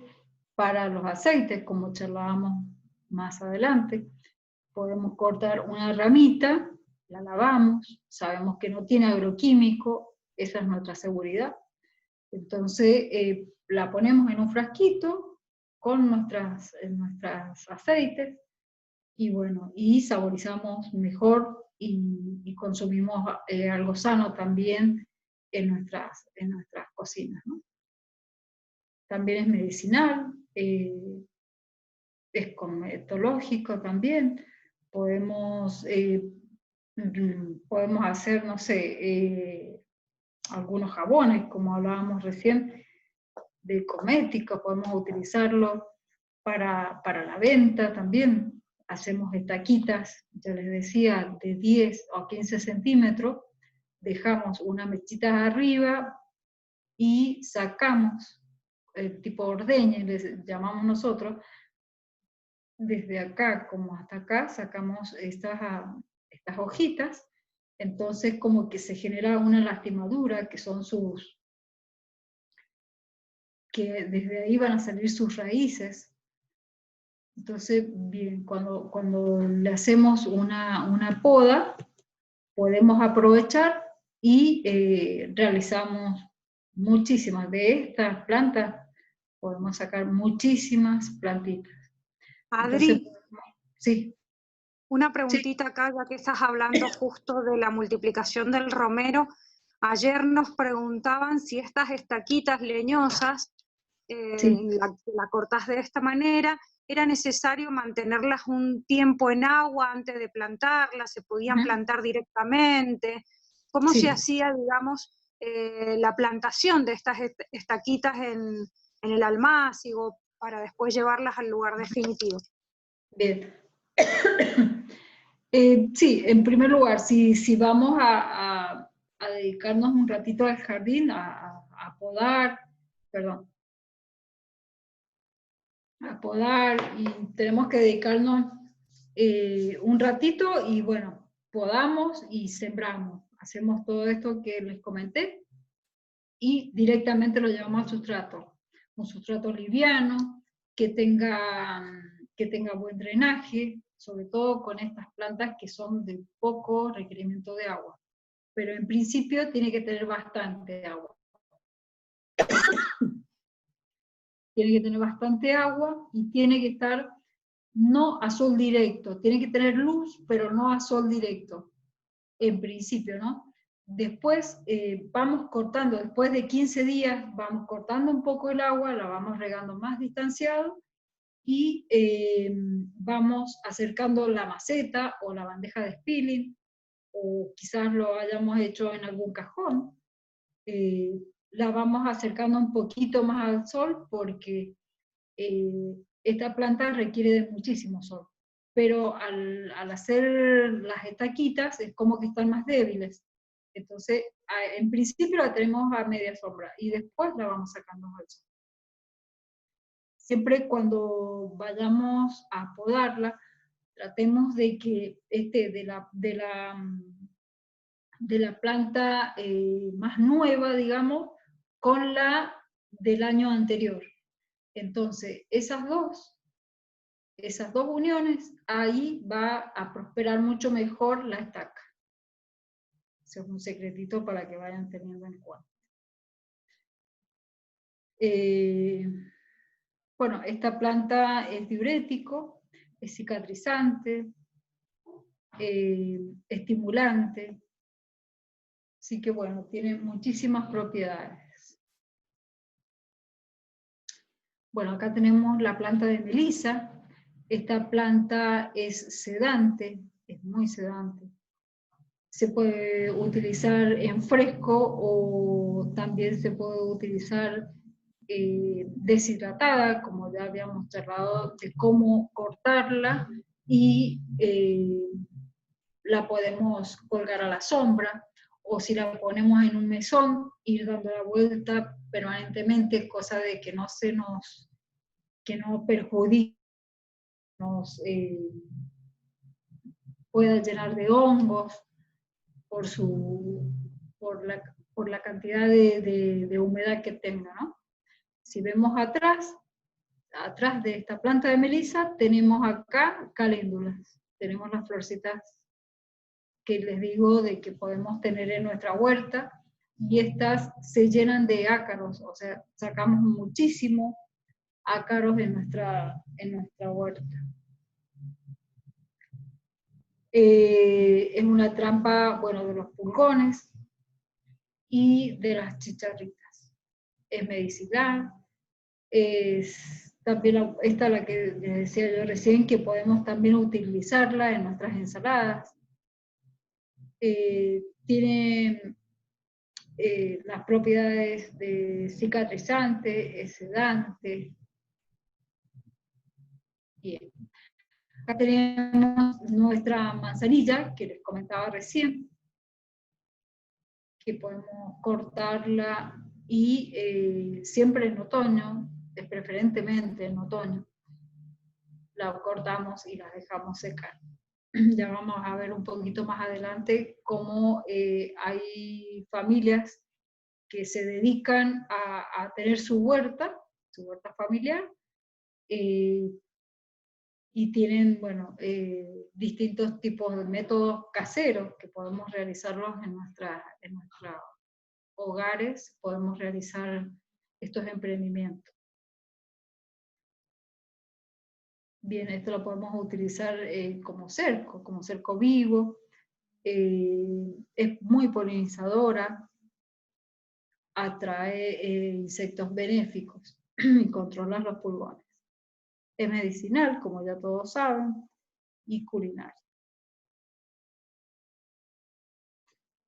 para los aceites, como charlábamos más adelante. Podemos cortar una ramita, la lavamos, sabemos que no tiene agroquímico, esa es nuestra seguridad. Entonces la ponemos en un frasquito con nuestros aceites, y bueno, y saborizamos mejor y consumimos algo sano también en nuestras cocinas, ¿no? También es medicinal, es cosmetológico también. Podemos hacer, no sé, algunos jabones, como hablábamos recién, de cosmética, podemos utilizarlo para la venta también. Hacemos estaquitas, ya les decía, de 10 o 15 centímetros, dejamos una mechita arriba y sacamos, tipo ordeñe, les llamamos nosotros, desde acá como hasta acá, sacamos estas hojitas, entonces como que se genera una lastimadura, que son que desde ahí van a salir sus raíces. Entonces, bien, cuando le hacemos una poda, podemos aprovechar y realizamos muchísimas de estas plantas, podemos sacar muchísimas plantitas. Adri, Entonces, sí. una preguntita acá, ya que estás hablando justo de la multiplicación del romero. Ayer nos preguntaban si estas estaquitas leñosas, la cortás de esta manera, ¿era necesario mantenerlas un tiempo en agua antes de plantarlas? ¿Se podían plantar directamente? ¿Cómo se hacía, digamos, la plantación de estas estaquitas en el almácigo para después llevarlas al lugar definitivo? Bien. Sí, en primer lugar, si vamos a dedicarnos un ratito al jardín, a podar, y tenemos que dedicarnos un ratito, y bueno, podamos y sembramos. Hacemos todo esto que les comenté y directamente lo llevamos a un sustrato liviano, que tenga buen drenaje, sobre todo con estas plantas que son de poco requerimiento de agua. Pero en principio tiene que tener bastante agua. Tiene que tener bastante agua y tiene que estar no a sol directo. Tiene que tener luz, pero no a sol directo, en principio, ¿no? Después vamos cortando, después de 15 días, vamos cortando un poco el agua, la vamos regando más distanciado, y vamos acercando la maceta o la bandeja de spilling, o quizás lo hayamos hecho en algún cajón. La vamos acercando un poquito más al sol, porque esta planta requiere de muchísimo sol, pero al hacer las estaquitas es como que están más débiles. Entonces, en principio la tenemos a media sombra y después la vamos sacando al sol. Siempre cuando vayamos a podarla, tratemos de que de la planta más nueva, digamos, con la del año anterior. Entonces, esas dos uniones, ahí va a prosperar mucho mejor la estaca. Ese es un secretito para que vayan teniendo en cuenta. Bueno, esta planta es diurético, es cicatrizante, estimulante, así que bueno, tiene muchísimas propiedades. Bueno, acá tenemos la planta de melisa. Esta planta es sedante, es muy sedante. Se puede utilizar en fresco, o también se puede utilizar deshidratada, como ya habíamos charlado de cómo cortarla y la podemos colgar a la sombra, o si la ponemos en un mesón, ir dando la vuelta permanentemente, cosa de que no perjudique, nos pueda llenar de hongos por la cantidad de humedad que tenga, ¿no? Si vemos atrás de esta planta de melisa, tenemos acá caléndulas, tenemos las florcitas que les digo de que podemos tener en nuestra huerta, y estas se llenan de ácaros, o sea, sacamos muchísimo ácaros en nuestra huerta. Es una trampa, bueno, de los pulgones y de las chicharritas. Es medicinal, es también esta la que les decía yo recién, que podemos también utilizarla en nuestras ensaladas. Tiene las propiedades de cicatrizante, sedante. Bien. Acá tenemos nuestra manzanilla, que les comentaba recién, que podemos cortarla y siempre en otoño, preferentemente en otoño, la cortamos y la dejamos secar. Ya vamos a ver un poquito más adelante cómo hay familias que se dedican a tener su huerta familiar, y tienen, bueno, distintos tipos de métodos caseros que podemos realizarlos en nuestros hogares, podemos realizar estos emprendimientos. Bien, esto lo podemos utilizar como cerco vivo, es muy polinizadora, atrae insectos benéficos y controla los pulgones. Es medicinal, como ya todos saben, y culinaria.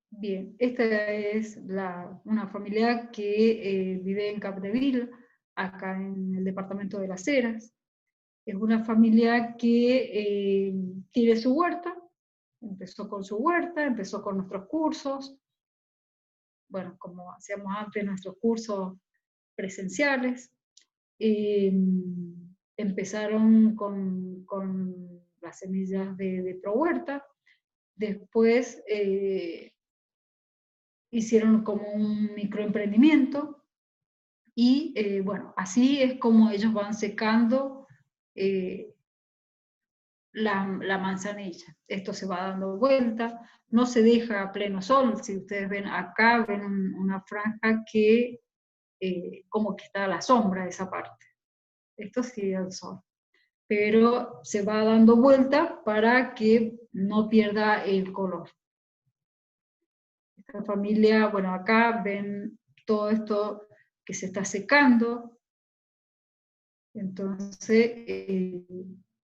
Bien, esta es una familia que vive en Capdeville, acá en el departamento de Las Heras. Es una familia que tiene su huerta, empezó con su huerta, empezó con nuestros cursos, bueno, como hacíamos antes nuestros cursos presenciales. Empezaron con las semillas de ProHuerta, después hicieron como un microemprendimiento, y bueno, así es como ellos van secando la manzanilla. Esto se va dando vuelta, no se deja a pleno sol. Si ustedes ven acá, ven una franja que como que está a la sombra de esa parte. Esto sí al sol. Pero se va dando vuelta para que no pierda el color. Esta familia, bueno, acá ven todo esto que se está secando. Entonces,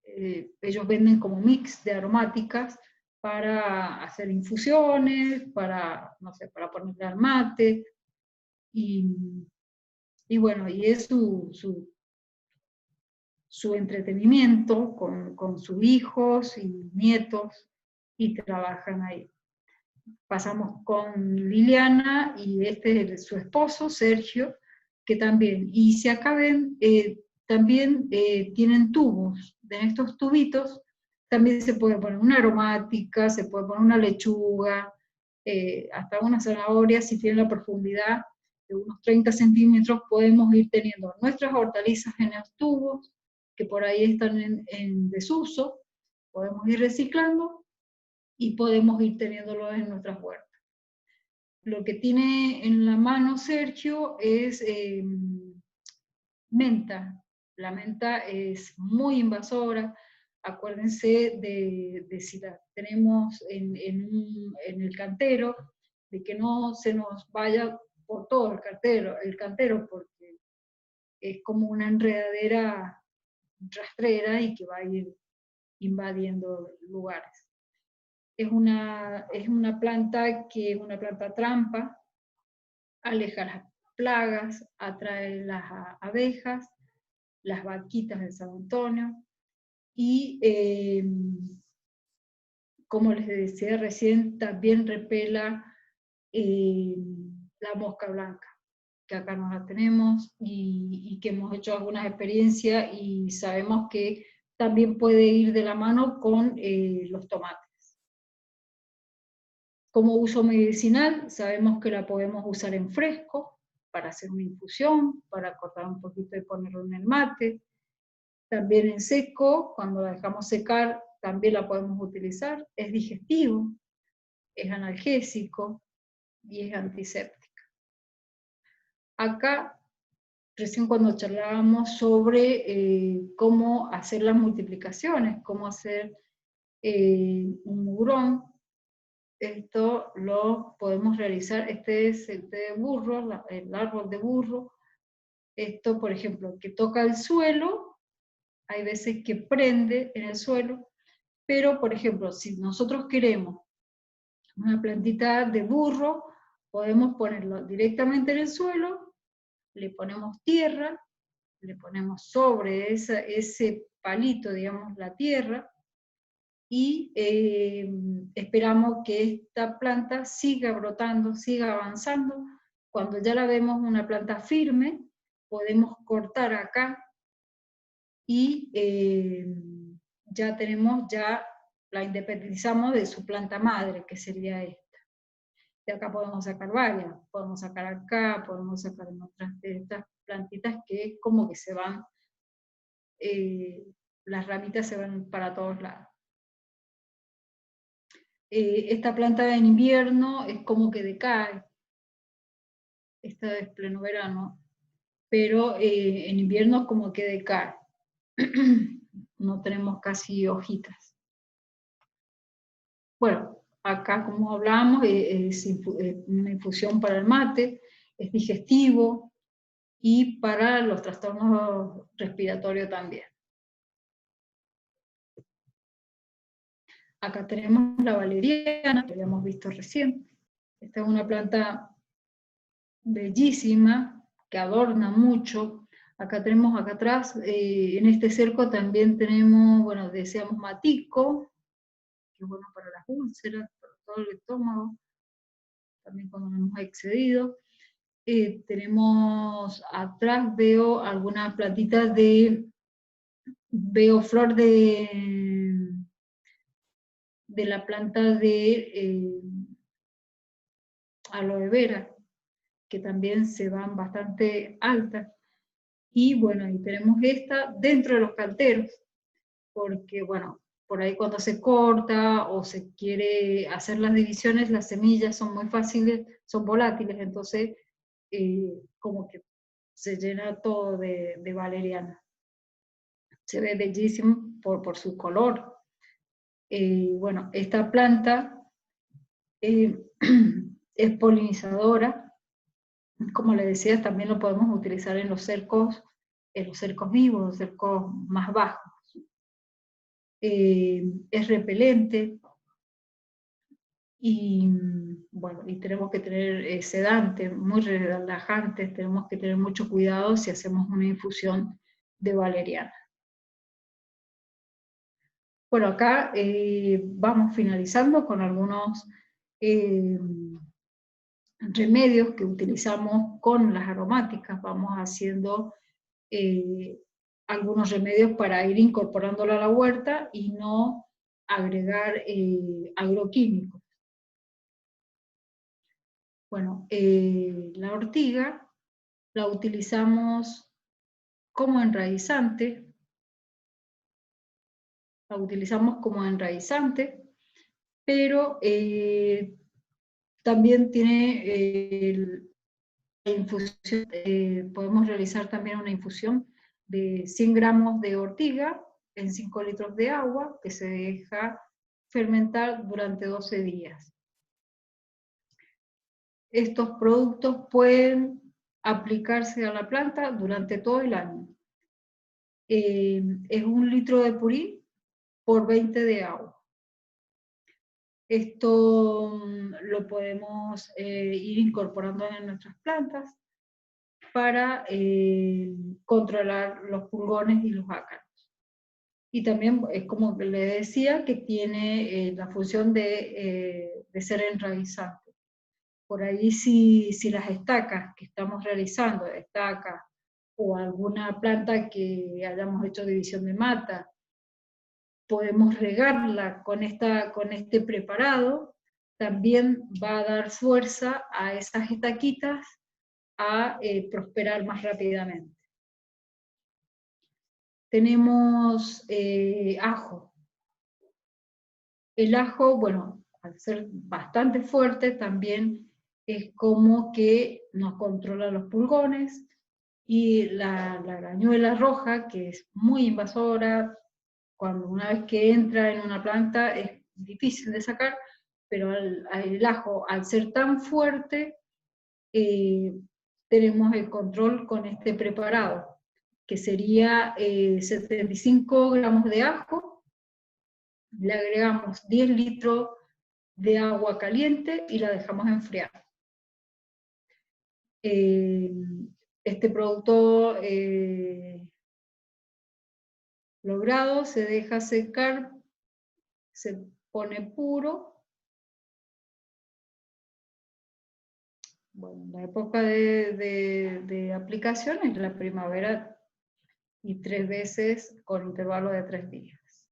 ellos venden como mix de aromáticas para hacer infusiones, para, no sé, para ponerle al mate, y bueno, y es su entretenimiento con sus hijos y nietos, y trabajan ahí. Pasamos con Liliana, y este es su esposo, Sergio, que también, y si acá ven, también tienen tubos. En estos tubitos también se puede poner una aromática, se puede poner una lechuga, hasta una zanahoria. Si tiene la profundidad de unos 30 centímetros, podemos ir teniendo nuestras hortalizas en los tubos, que por ahí están en desuso, podemos ir reciclando y podemos ir teniéndolo en nuestras huertas. Lo que tiene en la mano Sergio es menta. La menta es muy invasora. Acuérdense de si la tenemos en el cantero, de que no se nos vaya por todo el cantero, porque es como una enredadera rastrera y que va a ir invadiendo lugares. Es una planta que es una planta trampa, aleja las plagas, atrae las abejas, las vaquitas de San Antonio, y como les decía recién, también repela la mosca blanca, que acá no la tenemos y que hemos hecho algunas experiencias y sabemos que también puede ir de la mano con los tomates. Como uso medicinal, sabemos que la podemos usar en fresco, para hacer una infusión, para cortar un poquito y ponerlo en el mate. También en seco, cuando la dejamos secar, también la podemos utilizar. Es digestivo, es analgésico y es antiséptica. Acá, recién cuando charlábamos sobre cómo hacer las multiplicaciones, cómo hacer un mugrón, esto lo podemos realizar. Este es el té de burro, el árbol de burro. Esto, por ejemplo, que toca el suelo, hay veces que prende en el suelo, pero, por ejemplo, si nosotros queremos una plantita de burro, podemos ponerlo directamente en el suelo, le ponemos tierra, le ponemos sobre ese palito, digamos, la tierra, y esperamos que esta planta siga brotando, siga avanzando. Cuando ya la vemos una planta firme, podemos cortar acá y ya la independizamos de su planta madre, que sería esta. De acá podemos sacar varias, podemos sacar acá, podemos sacar en otras de estas plantitas que como que se van, las ramitas se van para todos lados. Esta planta en invierno es como que decae, esta es pleno verano, pero en invierno es como que decae, no tenemos casi hojitas. Bueno, acá como hablábamos es una infusión para el mate, es digestivo y para los trastornos respiratorios también. Acá tenemos la valeriana, que habíamos visto recién. Esta es una planta bellísima, que adorna mucho. Acá tenemos, acá atrás, en este cerco también tenemos, bueno, deseamos matico, que es bueno para las úlceras, para todo el estómago, también cuando nos hemos excedido. Tenemos atrás, veo algunas plantitas veo flor de la planta de aloe vera, que también se van bastante altas. Y bueno, y tenemos esta dentro de los canteros, porque bueno, por ahí cuando se corta o se quiere hacer las divisiones, las semillas son muy fáciles, son volátiles, entonces como que se llena todo de valeriana. Se ve bellísimo por su color. Bueno, esta planta es polinizadora. Como le decía, también lo podemos utilizar en los cercos vivos, los cercos más bajos. Es repelente y bueno, y tenemos que tener sedantes, muy relajantes, tenemos que tener mucho cuidado si hacemos una infusión de valeriana. Bueno, acá vamos finalizando con algunos remedios que utilizamos con las aromáticas. Vamos haciendo algunos remedios para ir incorporándolo a la huerta y no agregar agroquímicos. Bueno, la ortiga la utilizamos como enraizante, pero también tiene la infusión, podemos realizar también una infusión de 100 gramos de ortiga en 5 litros de agua que se deja fermentar durante 12 días. Estos productos pueden aplicarse a la planta durante todo el año. Es 1 litro de purí por 20 de agua. Esto lo podemos ir incorporando en nuestras plantas para controlar los pulgones y los ácaros. Y también es como le decía, que tiene la función de ser enraizante. Por ahí si las estacas que estamos realizando, estacas o alguna planta que hayamos hecho división de mata, podemos regarla con este preparado, también va a dar fuerza a esas estaquitas a prosperar más rápidamente. Tenemos ajo. El ajo, bueno, al ser bastante fuerte, también es como que nos controla los pulgones, y la arañuela roja, que es muy invasora, cuando una vez que entra en una planta es difícil de sacar, pero el ajo, al ser tan fuerte, tenemos el control con este preparado, que sería 75 gramos de ajo, le agregamos 10 litros de agua caliente y la dejamos enfriar. Este producto logrado se deja secar, se pone puro. Bueno, la época de aplicación es la primavera y 3 veces con intervalo de 3 días.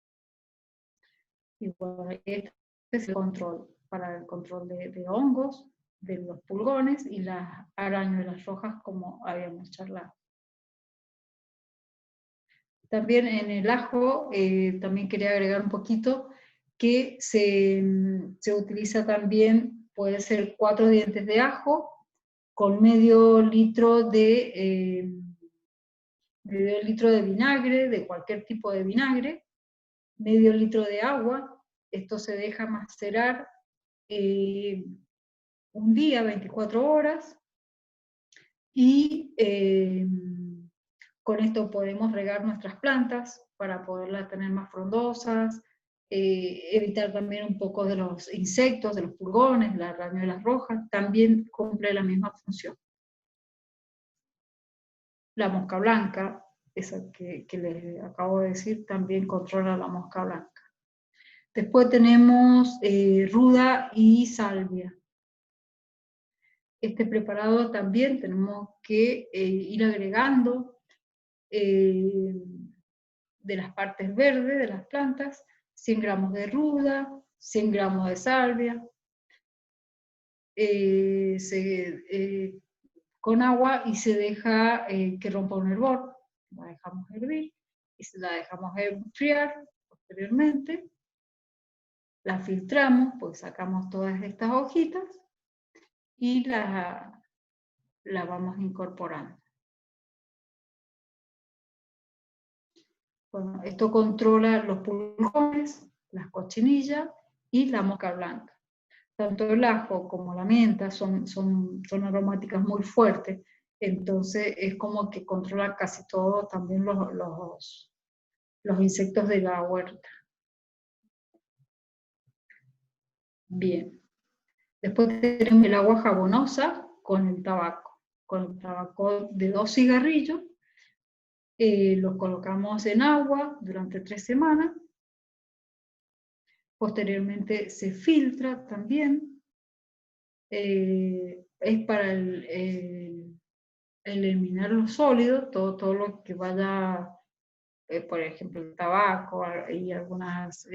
Y bueno, este es el control, para el control de hongos, de los pulgones y las arañuelas rojas, como habíamos charlado. También en el ajo, también quería agregar un poquito, que se utiliza también, puede ser 4 dientes de ajo, con medio litro de vinagre, de cualquier tipo de vinagre, medio litro de agua. Esto se deja macerar un día, 24 horas, y con esto podemos regar nuestras plantas para poderlas tener más frondosas, evitar también un poco de los insectos, de los pulgones, las arañuelas rojas, también cumple la misma función. La mosca blanca, esa que les acabo de decir, también controla la mosca blanca. Después tenemos ruda y salvia. Este preparado también tenemos que ir agregando de las partes verdes de las plantas, 100 gramos de ruda, 100 gramos de salvia, con agua, y se deja que rompa un hervor. La dejamos hervir y la dejamos enfriar posteriormente. La filtramos, pues sacamos todas estas hojitas y la vamos incorporando. Bueno, esto controla los pulgones, las cochinillas y la mosca blanca. Tanto el ajo como la menta son aromáticas muy fuertes, entonces es como que controla casi todo, también los insectos de la huerta. Bien. Después tenemos el agua jabonosa con el tabaco de 2 cigarrillos. Los colocamos en agua durante 3 semanas. Posteriormente se filtra también. Es para eliminar los sólidos, todo lo que vaya, por ejemplo, el tabaco y algunas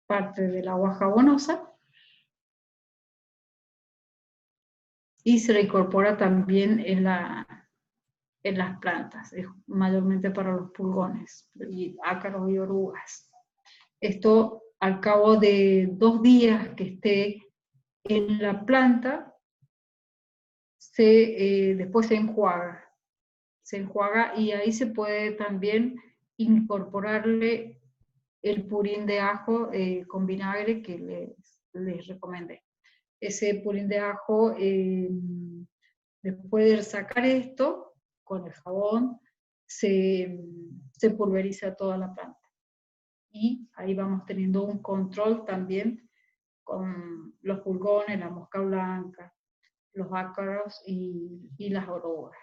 partes del agua jabonosa. Y se le incorpora también en las plantas, mayormente para los pulgones, y ácaros y orugas. Esto, al cabo de 2 días que esté en la planta, después se enjuaga. Se enjuaga, y ahí se puede también incorporarle el purín de ajo con vinagre que les recomendé. Ese purín de ajo, después de sacar esto, con el jabón, se pulveriza toda la planta. Y ahí vamos teniendo un control también con los pulgones, la mosca blanca, los ácaros y las orugas.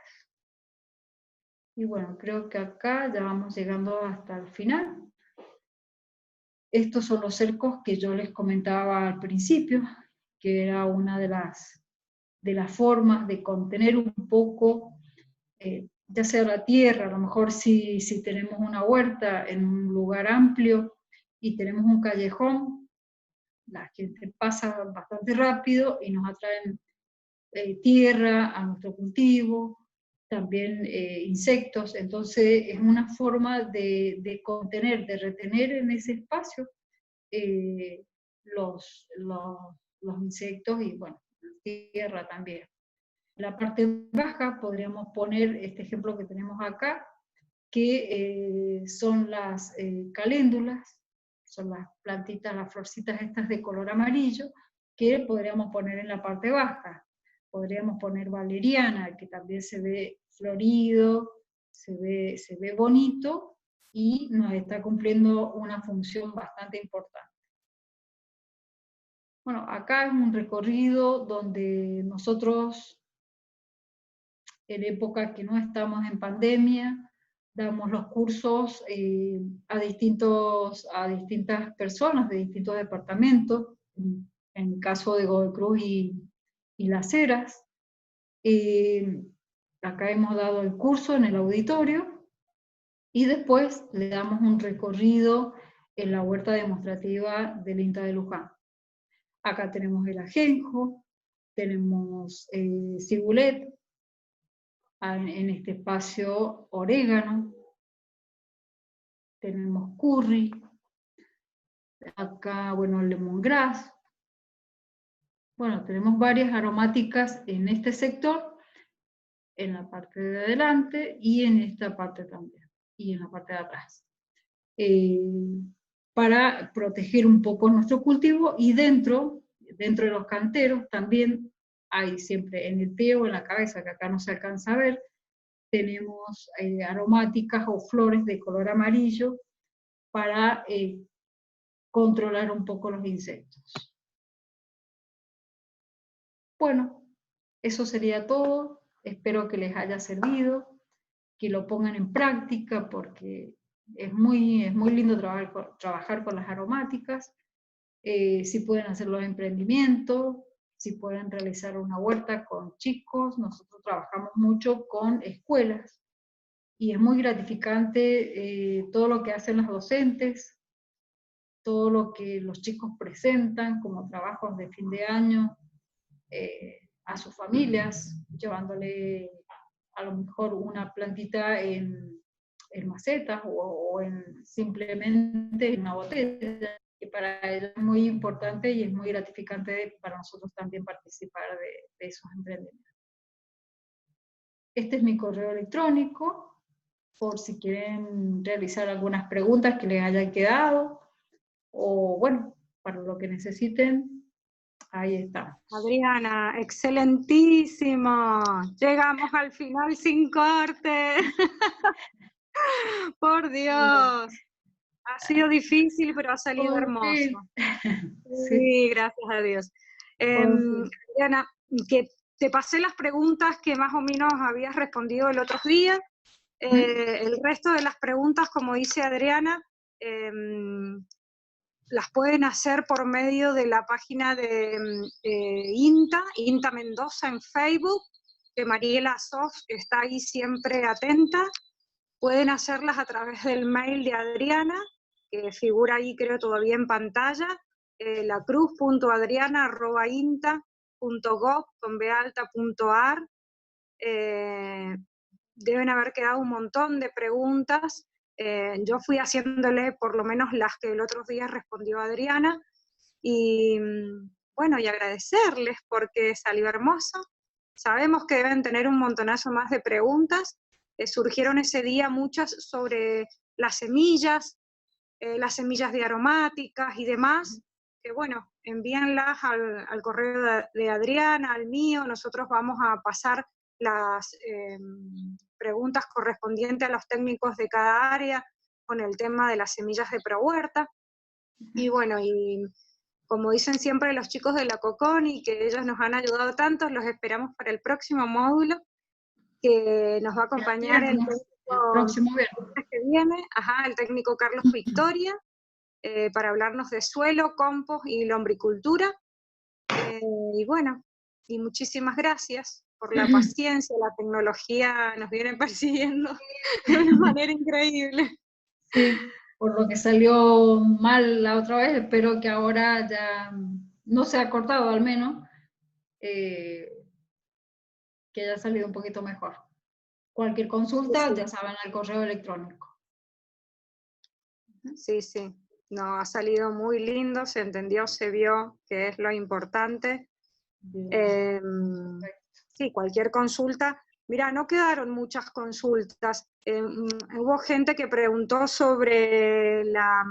Y bueno, creo que acá ya vamos llegando hasta el final. Estos son los cercos que yo les comentaba al principio, que era una de las formas de contener un poco, ya sea la tierra, a lo mejor si tenemos una huerta en un lugar amplio y tenemos un callejón, la gente pasa bastante rápido y nos atraen tierra a nuestro cultivo, también insectos, entonces es una forma de contener, de retener en ese espacio eh, los insectos y bueno, tierra también. En la parte baja podríamos poner este ejemplo que tenemos acá, que son las caléndulas, son las plantitas, las florcitas estas de color amarillo, que podríamos poner en la parte baja. Podríamos poner valeriana, que también se ve florido, se ve bonito, y nos está cumpliendo una función bastante importante. Bueno, acá es un recorrido donde nosotros, en época que no estamos en pandemia, damos los cursos a distintas personas de distintos departamentos, en el caso de Godoy Cruz y Las Heras. Acá hemos dado el curso en el auditorio y después le damos un recorrido en la huerta demostrativa del INTA de Luján. Acá tenemos el ajenjo, tenemos cibulet, en este espacio orégano, tenemos curry, acá, bueno, lemongrass. Bueno, tenemos varias aromáticas en este sector, en la parte de adelante y en esta parte también, y en la parte de atrás. Para proteger un poco nuestro cultivo, y dentro de los canteros también hay siempre en el pie o en la cabeza, que acá no se alcanza a ver, tenemos aromáticas o flores de color amarillo para controlar un poco los insectos. Bueno, eso sería todo. Espero que les haya servido, que lo pongan en práctica, porque es muy lindo trabajar con las aromáticas. Si pueden hacer los emprendimientos, si pueden realizar una huerta con chicos. Nosotros trabajamos mucho con escuelas y es muy gratificante todo lo que hacen los docentes, todo lo que los chicos presentan como trabajos de fin de año a sus familias, llevándole a lo mejor una plantita en macetas o simplemente en una botella, que para ellos es muy importante y es muy gratificante para nosotros también participar de esos emprendimientos. Este es mi correo electrónico, por si quieren realizar algunas preguntas que les hayan quedado, o bueno, para lo que necesiten, ahí está. Adriana, excelentísimo. Llegamos al final sin corte. Por Dios. Ha sido difícil, pero ha salido hermoso. Sí, gracias a Dios. Adriana, que te pasé las preguntas que más o menos habías respondido el otro día. El resto de las preguntas, como dice Adriana, las pueden hacer por medio de la página de INTA Mendoza en Facebook, que Mariela Sof está ahí siempre atenta. Pueden hacerlas a través del mail de Adriana, que figura ahí creo todavía en pantalla, lacruz.adriana@inta.gov.ar. Deben haber quedado un montón de preguntas. Yo fui haciéndole por lo menos las que el otro día respondió Adriana, y bueno, y agradecerles porque salió hermoso. Sabemos que deben tener un montonazo más de preguntas. Surgieron ese día muchas sobre las semillas de aromáticas y demás, que bueno, envíenlas al correo de Adriana, al mío. Nosotros vamos a pasar las preguntas correspondientes a los técnicos de cada área con el tema de las semillas de ProHuerta. Y bueno, y como dicen siempre los chicos de la Coconi, que ellos nos han ayudado tanto, los esperamos para el próximo módulo, que nos va a acompañar el próximo viernes. Que viene, el técnico Carlos Victoria, para hablarnos de suelo, compost y lombricultura. Y bueno, y muchísimas gracias por la paciencia, la tecnología nos viene persiguiendo de una manera increíble. Sí, por lo que salió mal la otra vez, espero que ahora ya no se ha cortado al menos, que haya salido un poquito mejor. Cualquier consulta, ya saben, al correo electrónico. Sí, sí, no, ha salido muy lindo, se entendió, se vio que es lo importante. Sí, cualquier consulta. Mira, no quedaron muchas consultas. Hubo gente que preguntó sobre las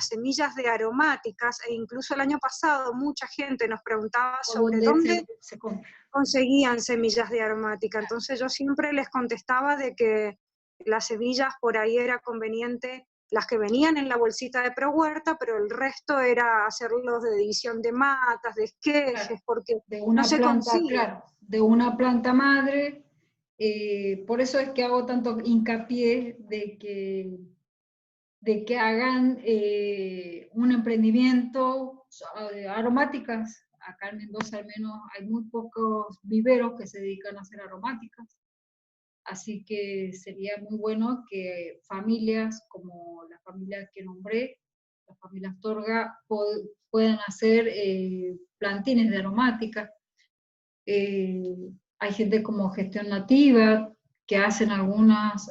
semillas de aromáticas, e incluso el año pasado mucha gente nos preguntaba sobre dónde se compra. Conseguían semillas de aromática. Entonces yo siempre les contestaba de que las semillas por ahí era conveniente, las que venían en la bolsita de ProHuerta, pero el resto era hacerlos de división de matas, de esquejes, claro, porque de una no se planta, consigue. claro, de una planta madre. Por eso es que hago tanto hincapié de que hagan un emprendimiento aromáticas. Acá en Mendoza al menos hay muy pocos viveros que se dedican a hacer aromáticas. Así que sería muy bueno que familias como la familia que nombré, la familia Astorga, puedan hacer plantines de aromática. Hay gente como Gestión Nativa que hacen algunas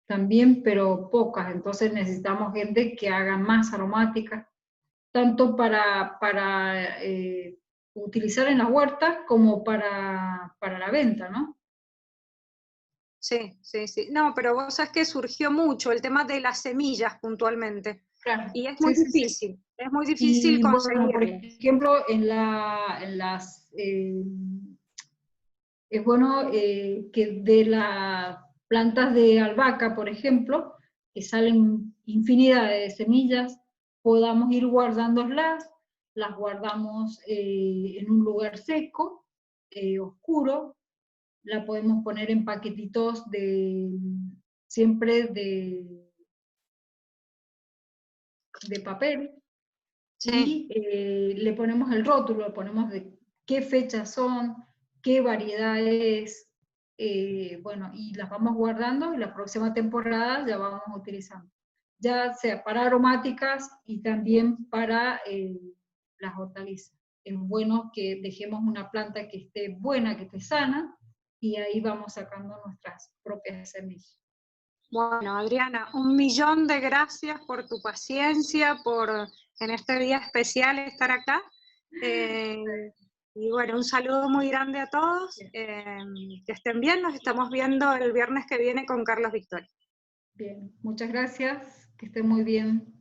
también, pero pocas. Entonces necesitamos gente que haga más aromática, tanto para utilizar en las huertas como para la venta, ¿no? Sí, sí, sí. No, pero vos sabés que surgió mucho el tema de las semillas puntualmente. Claro. Y es muy difícil, es muy difícil Y bueno, por conseguirlas. ejemplo, en las es bueno que de las plantas de albahaca, por ejemplo, que salen infinidad de semillas, podamos ir guardándolas, las guardamos en un lugar seco, oscuro, la podemos poner en paquetitos siempre de papel, Sí. y le ponemos el rótulo, le ponemos de qué fechas son, qué variedad es, bueno, y las vamos guardando y la próxima temporada ya vamos utilizando, ya sea para aromáticas y también para las hortalizas. Es bueno que dejemos una planta que esté buena, que esté sana, y ahí vamos sacando nuestras propias semillas. Bueno, Adriana, 1.000.000 de gracias por tu paciencia, por en este día especial estar acá. Y bueno, un saludo muy grande a todos. Que estén bien, nos estamos viendo el viernes que viene con Carlos Victoria. Bien, muchas gracias, que estén muy bien.